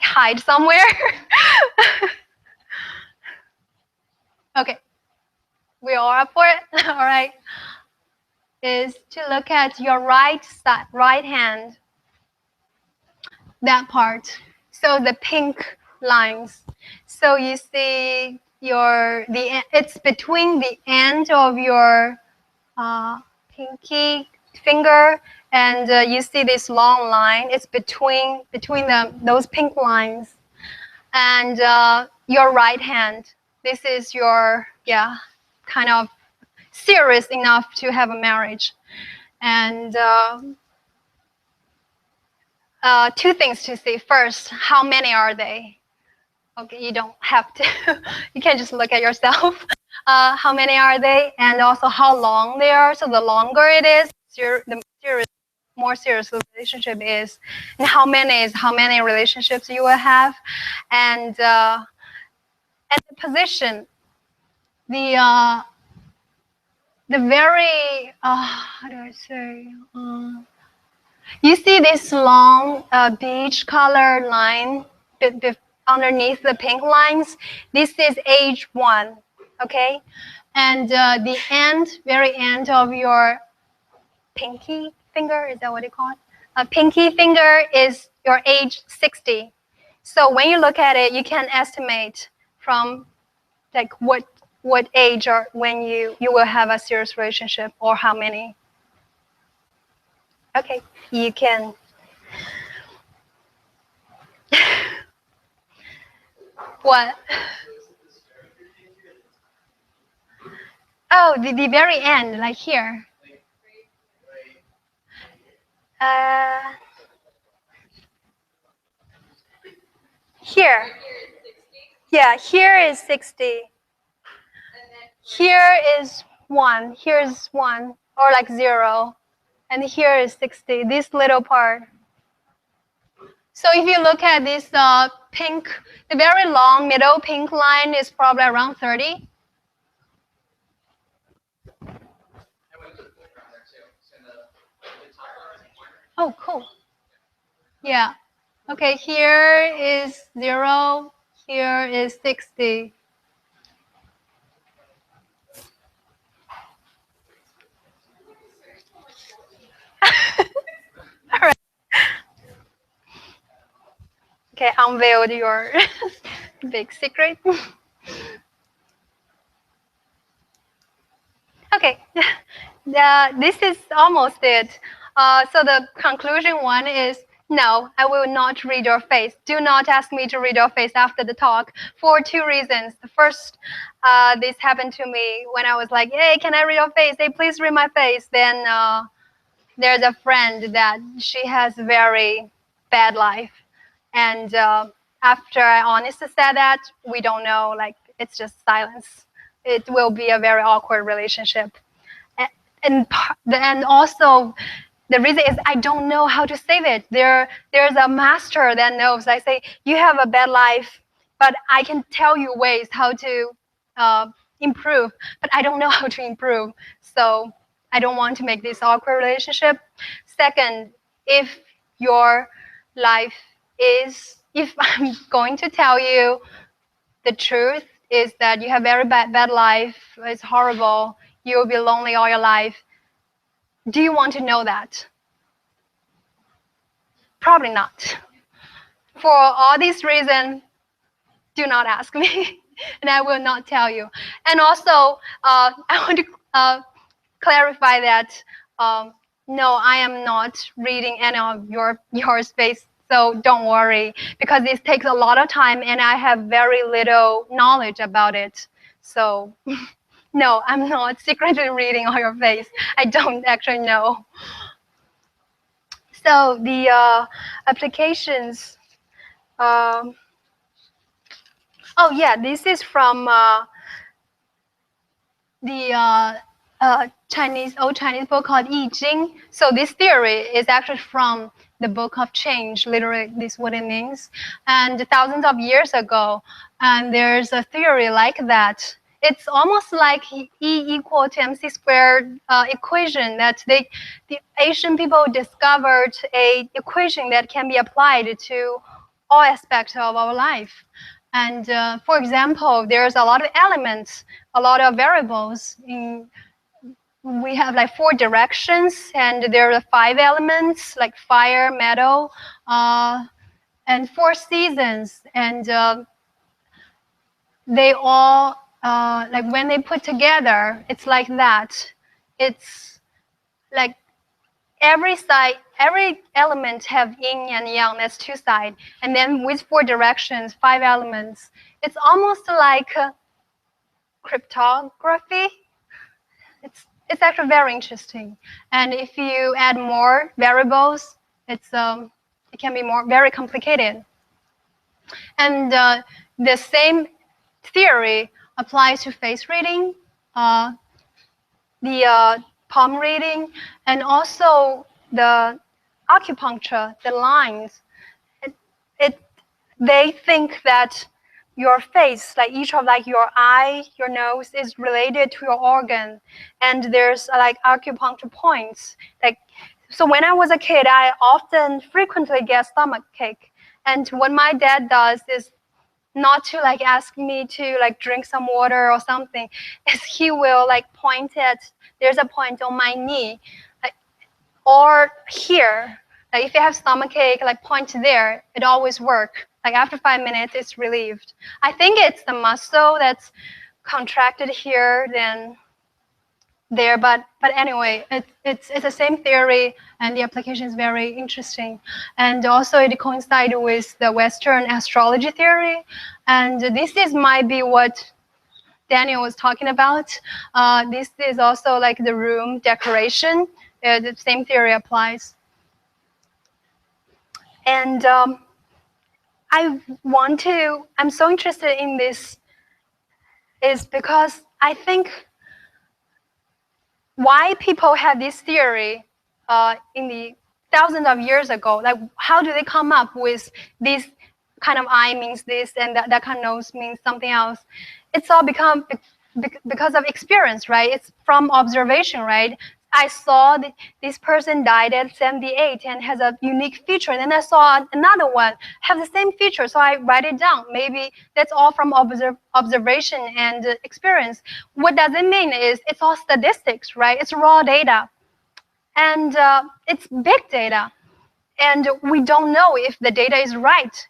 hide somewhere. Okay, we all up for it. All right. Is to look at your right side, right hand. That part. So the pink lines. So you see it's between the end of your pinky finger, and you see this long line. It's between those pink lines, and your right hand. This is your kind of serious enough to have a marriage, and two things to see. First, how many are they? Okay, you don't have to. You can just look at yourself. How many are they, and also how long they are. So the longer it is, the more serious the relationship is, and how many relationships you will have, and the position, the very how do I say? You see this long beige color line underneath the pink lines. This is age 1, okay? And the very end of your pinky finger, is that what you call it? Pinky finger is your age 60. So when you look at it, you can estimate from like what age or when you will have a serious relationship, or how many. Okay, you can. What? Oh, the very end, like here. Here. Yeah, here is 60. Here is 1. Here's 1, or like 0. And here is 60, this little part. So if you look at this pink, the very long middle pink line is probably around 30. Oh, cool. Yeah. Okay, here is 0. Here is 60. All right. Okay, unveiled your big secret. Okay, this is almost it. So the conclusion one is, no, I will not read your face. Do not ask me to read your face after the talk for 2 reasons. The first, this happened to me when I was like, hey, can I read your face? Hey, please read my face. Then there's a friend that she has very bad life. And after I honestly said that, we don't know, like, it's just silence. It will be a very awkward relationship. And also, the reason is I don't know how to save it. There's a master that knows. I say, you have a bad life, but I can tell you ways how to improve, but I don't know how to improve. So I don't want to make this awkward relationship. Second, if your life is, if I'm going to tell you the truth is that you have very bad life, it's horrible, you'll be lonely all your life, do you want to know that? Probably not. For all these reasons, do not ask me, and I will not tell you. And also, I want to clarify that no, I am not reading any of your space, so don't worry, because this takes a lot of time, and I have very little knowledge about it. So, no, I'm not secretly reading all your face. I don't actually know. So the applications. Oh yeah, this is from the old Chinese book called I Ching. So this theory is actually from the Book of Change. Literally, this is what it means. And thousands of years ago, and there's a theory like that. It's almost like E equal to mc squared equation that the Asian people discovered a equation that can be applied to all aspects of our life. And for example, there's a lot of elements, a lot of variables. We have like 4 directions, and there are 5 elements like fire, metal, and 4 seasons. And they all, like when they put together, it's like that. It's like every side, every element have yin and yang, that's 2 sides. And then with 4 directions, 5 elements, it's almost like cryptography. It's actually very interesting. And if you add more variables, it can be very complicated. And the same theory applies to face reading, the palm reading, and also the acupuncture, the lines. They think that your face, like each of like your eye, your nose, is related to your organ, and there's like acupuncture points. Like, so when I was a kid, I frequently get stomachache, and what my dad does is not to like ask me to like drink some water or something, is he will like point at, there's a point on my knee, like, or here. Like if you have stomachache, like point there, it always works. Like after 5 minutes, it's relieved. I think it's the muscle that's contracted here, then there. But anyway, it's the same theory, and the application is very interesting. And also, it coincides with the Western astrology theory. And this might be what Daniel was talking about. This is also like the room decoration. The same theory applies. And I'm so interested in this is because I think why people had this theory in the thousands of years ago, like how do they come up with this kind of eye means this and that kind of nose means something else? It's all because of experience, right? It's from observation, right? I saw this person died at 78 and has a unique feature. And then I saw another one have the same feature. So I write it down. Maybe that's all from observation and experience. What does it mean is it's all statistics, right? It's raw data. And it's big data. And we don't know if the data is right.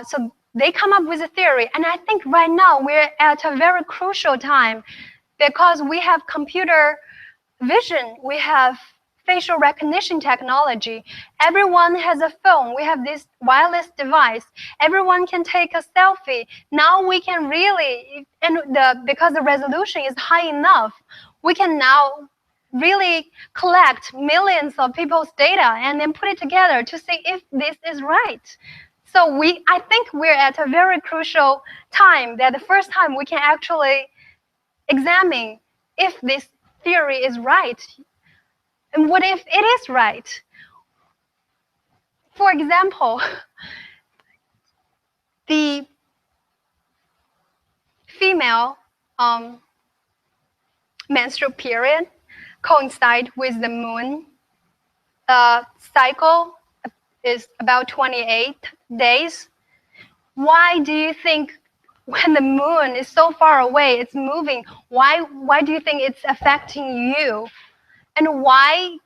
So they come up with a theory. And I think right now we're at a very crucial time because we have computer vision, we have facial recognition technology. Everyone has a phone. We have this wireless device. Everyone can take a selfie. Now we can really, because the resolution is high enough, we can now really collect millions of people's data and then put it together to see if this is right. So I think we're at a very crucial time that the first time we can actually examine if this theory is right. And what if it is right? For example, the female menstrual period coincide with the moon cycle is about 28 days. Why do you think when the moon is so far away, it's moving, why do you think it's affecting you? And why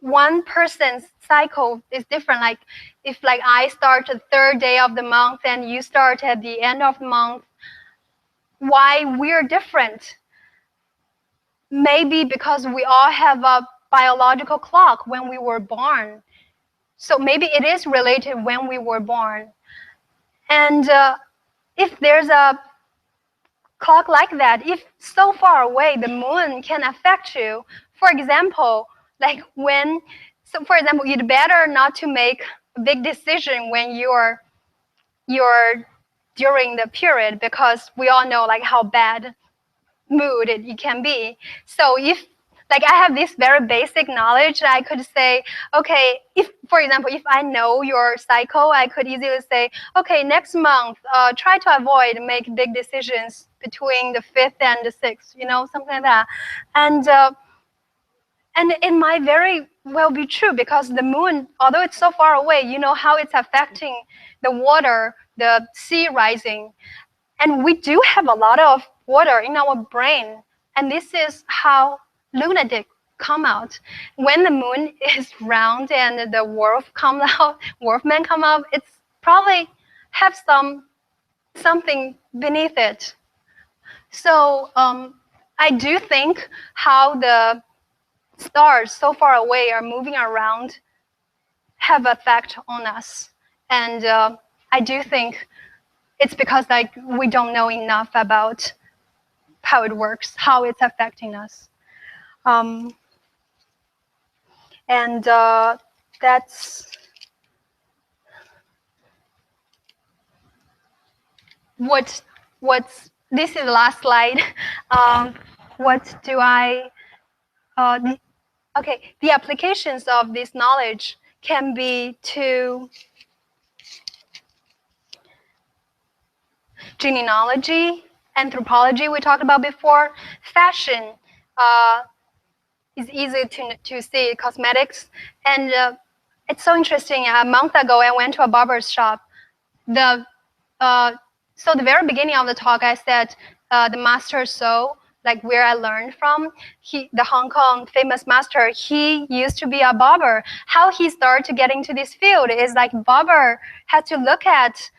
one person's cycle is different? Like if I start the third day of the month and you start at the end of the month, why we're different? Maybe because we all have a biological clock when we were born. So maybe it is related when we were born. And if there's a clock like that, if so far away the moon can affect you, for example, for example, you'd better not to make a big decision when you're during the period, because we all know how bad mood it can be. So if I have this very basic knowledge, I could say, okay, for example, if I know your cycle, I could easily say, okay, next month, try to avoid make big decisions between the 5th and the 6th, something like that. And it might very well be true, because the moon, although it's so far away, you know how it's affecting the water, the sea rising. And we do have a lot of water in our brain. And this is how lunatic come out. When the moon is round and the wolfman come out, it's probably have something beneath it. So I do think how the stars so far away are moving around have effect on us. And I do think it's because we don't know enough about how it works, how it's affecting us. And that's this is the last slide. What do I, okay, the applications of this knowledge can be to genealogy, anthropology we talked about before, fashion, is easy to see, cosmetics. And it's so interesting. A month ago, I went to a barber's shop. So the very beginning of the talk, I said the master So, where I learned from, the Hong Kong famous master, he used to be a barber. How he started to get into this field is barber had to look at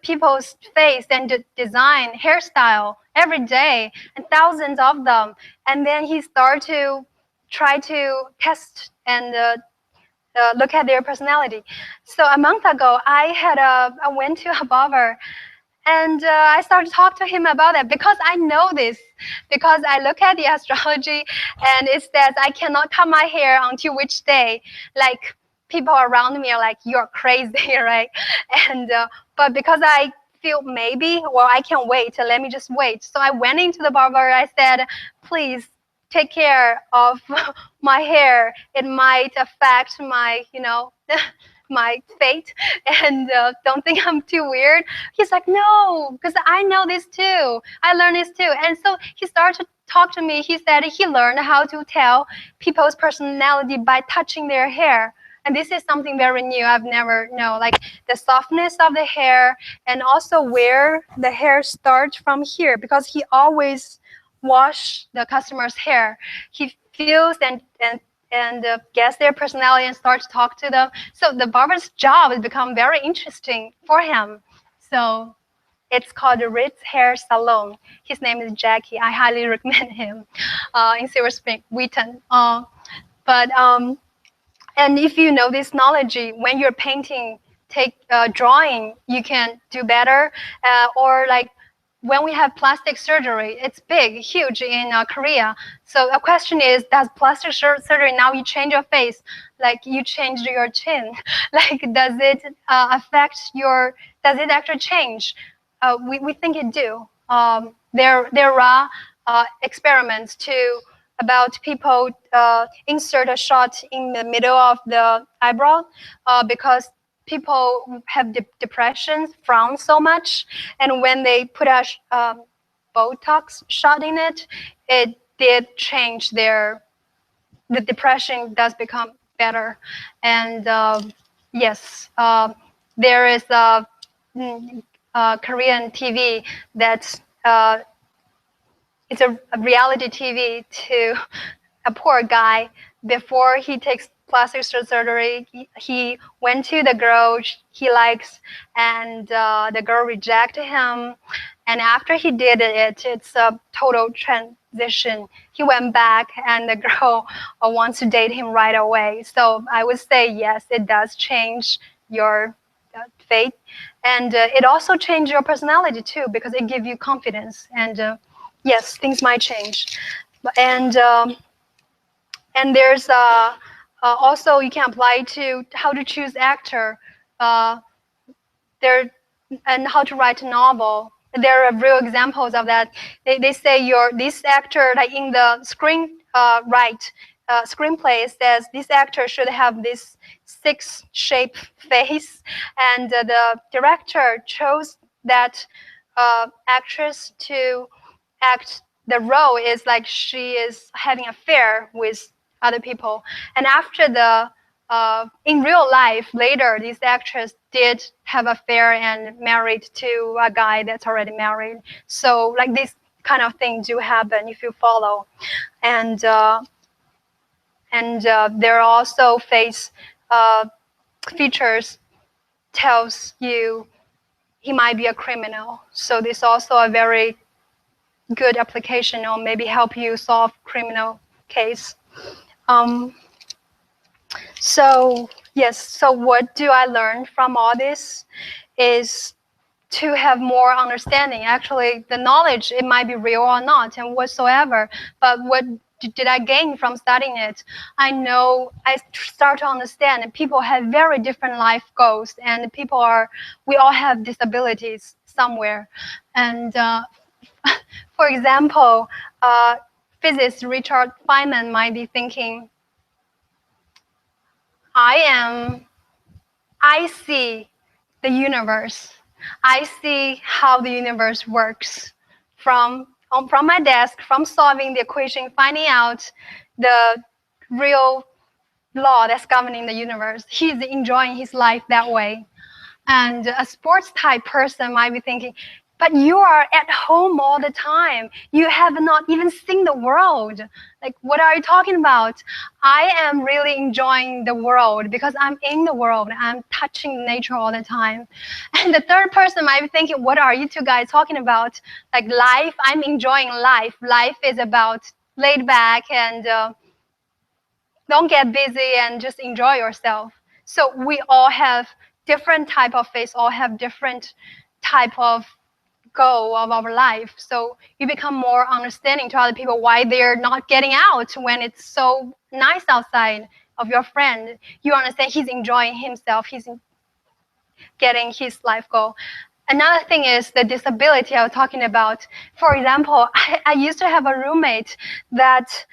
people's face and design hairstyle every day, and thousands of them. And then he started to try to test and look at their personality. So a month ago, I went to a barber, and I started to talk to him about it, because I know this, because I look at the astrology, and it says I cannot cut my hair until which day. people around me are like, you're crazy, right? And but because I feel maybe, well, I can't wait, let me just wait. So I went into the barber. I said, please take care of my hair. It might affect my, my fate, and don't think I'm too weird. He's like, no, because I know this too. I learned this too. And so he started to talk to me. He said he learned how to tell people's personality by touching their hair. And this is something very new. I've never known, like the softness of the hair, and also where the hair starts from here, because he always wash the customer's hair. He feels and gets their personality and starts to talk to them. So the barber's job has become very interesting for him. So it's called the Ritz Hair Salon. His name is Jackie. I highly recommend him in Silver Spring, Wheaton. And if you know this knowledge, when you're painting, drawing, you can do better. Or like when we have plastic surgery, it's big, huge in Korea. So the question is, does plastic surgery, now you change your face, like you changed your chin, like does it affect your, does it actually change? We think it do. There are experiments too about people insert a shot in the middle of the eyebrow because people have depression, frown so much, and when they put a Botox shot in it, it did change the depression does become better. And yes, there is a Korean TV that's it's a reality TV to a poor guy. Before he takes plastic surgery, he went to the girl he likes, and the girl rejected him. And after he did it, it's a total transition. He went back, and the girl wants to date him right away. So I would say yes, it does change your fate, and it also changes your personality too, because it gives you confidence. And yes, things might change. And there's also you can apply to how to choose actor, there, and how to write a novel. There are real examples of that. They say this actor, like in the screenplay, it says this actor should have this 6-shape face, and the director chose that actress to act the role is like she is having an affair with other people. And after the in real life, later this actress did have an affair and married to a guy that's already married. So like this kind of thing do happen if you follow. And there are also face features tells you he might be a criminal. So this is also a very good application, or maybe help you solve criminal case. So yes, so what do I learn from all this is to have more understanding. Actually, the knowledge, it might be real or not and whatsoever, but what did I gain from studying it? I know I start to understand that people have very different life goals, and we all have disabilities somewhere. And for example, physicist Richard Feynman might be thinking, I see the universe. I see how the universe works from my desk, from solving the equation, finding out the real law that's governing the universe. He's enjoying his life that way. And a sports type person might be thinking, but you are at home all the time. You have not even seen the world. Like, what are you talking about? I am really enjoying the world because I'm in the world. I'm touching nature all the time. And the third person might be thinking, what are you two guys talking about? Like life, I'm enjoying life. Life is about laid back and don't get busy and just enjoy yourself. So we all have different type of face, all have different type of goal of our life. So you become more understanding to other people why they're not getting out when it's so nice outside. of your friend, you understand he's enjoying himself, he's getting his life goal. Another thing is the disability I was talking about. For example, I used to have a roommate that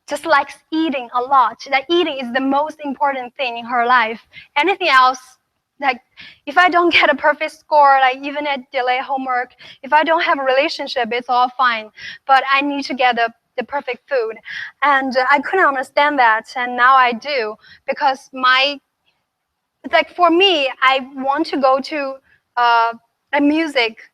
just likes eating a lot. That eating is the most important thing in her life. Anything else, like if I don't get a perfect score, like even at delay homework, if I don't have a relationship, it's all fine. But I need to get the perfect food. And I couldn't understand that, and now I do, because it's like for me, I want to go to a music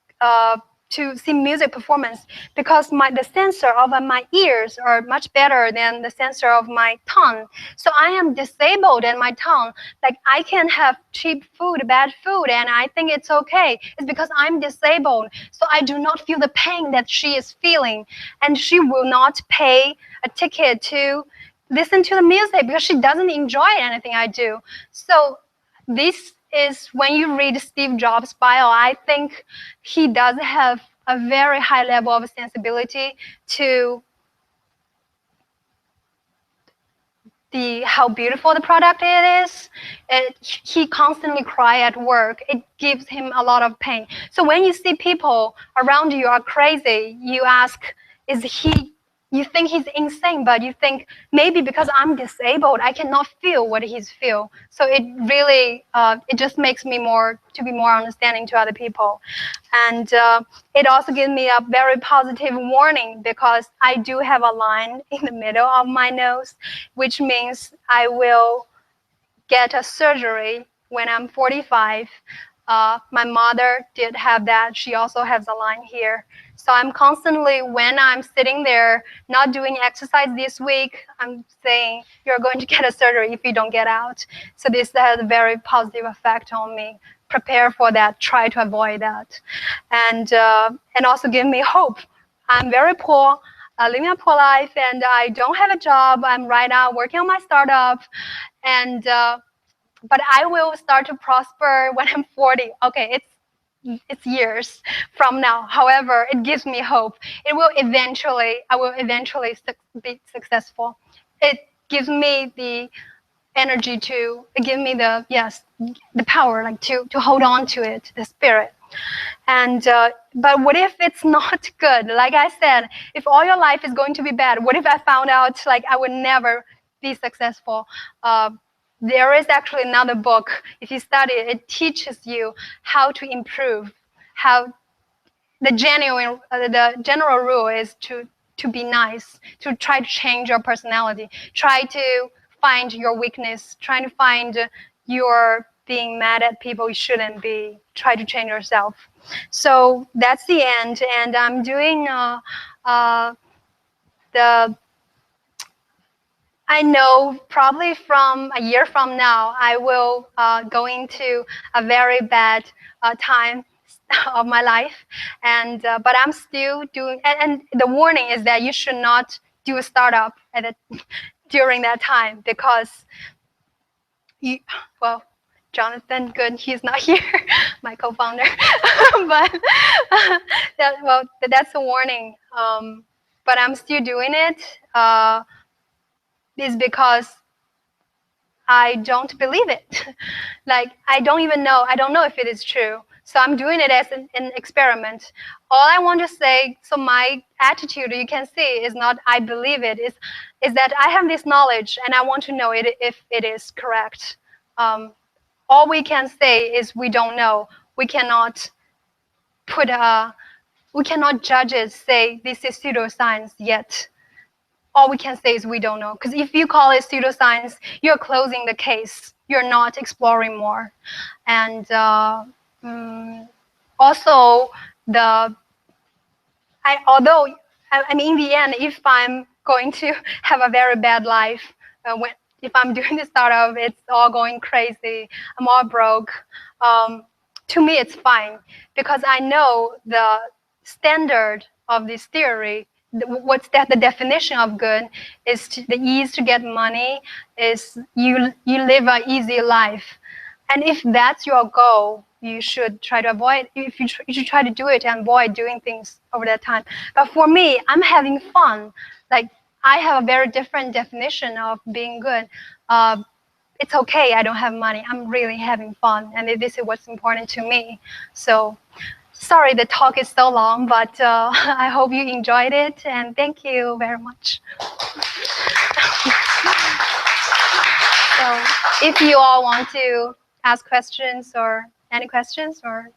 to see music performance because the sensor of my ears are much better than the sensor of my tongue. So I am disabled in my tongue. Like I can have cheap food, bad food, and I think it's okay. It's because I'm disabled. So I do not feel the pain that she is feeling. And she will not pay a ticket to listen to the music because she doesn't enjoy anything I do. So this is when you read Steve Jobs' bio, I think he does have a very high level of sensibility to how beautiful the product is. He constantly cries at work. It gives him a lot of pain. So when you see people around you are crazy, you ask, you think he's insane, but you think maybe because I'm disabled, I cannot feel what he's feel. So it really, it just makes me to be more understanding to other people. And it also gives me a very positive warning because I do have a line in the middle of my nose, which means I will get a surgery when I'm 45. My mother did have that. She also has a line here. So I'm constantly, when I'm sitting there not doing exercise this week, I'm saying, you're going to get a surgery if you don't get out. So this has a very positive effect on me. Prepare for that, try to avoid that. And also give me hope. I'm very poor, living a poor life, and I don't have a job. I'm right now working on my startup. And but I will start to prosper when I'm 40. Okay, it's years from now. However, it gives me hope. I will eventually be successful. It gives me the energy it gives me the power, like to hold on to it, the spirit. And but what if it's not good? Like I said, if all your life is going to be bad, what if I found out like I would never be successful? There is actually another book. If you study it, it teaches you how to improve. How the general rule is to be nice, to try to change your personality, try to find your weakness, try to find your being mad at people you shouldn't be. Try to change yourself. So that's the end, and I'm doing I know probably from a year from now, I will go into a very bad time of my life, and but I'm still doing. And the warning is that you should not do a startup during that time because Jonathan Good, he's not here, my co-founder, but that's a warning. But I'm still doing it. Is because I don't believe it. Like I don't know if it is true. So I'm doing it as an experiment. All I want to say, so my attitude, you can see, is not I believe it, is that I have this knowledge and I want to know if it is correct. All we can say is we don't know. We cannot judge it, say this is pseudoscience yet. All we can say is we don't know. Because if you call it pseudoscience, you're closing the case. You're not exploring more. And also, although in the end, if I'm going to have a very bad life, if I'm doing the startup, it's all going crazy. I'm all broke. To me, it's fine because I know the standard of this theory. What's that? The definition of good is the ease to get money. Is you live an easy life, and if that's your goal, you should try to avoid. You should try to do it and avoid doing things over that time. But for me, I'm having fun. Like I have a very different definition of being good. it's okay, I don't have money. I'm really having fun, and this is what's important to me. So, sorry the talk is so long, but I hope you enjoyed it, and thank you very much. So, if you all want to ask questions or any questions, or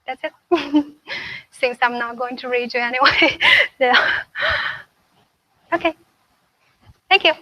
that's it. Since I'm not going to read you anyway. Yeah. Okay. Thank you.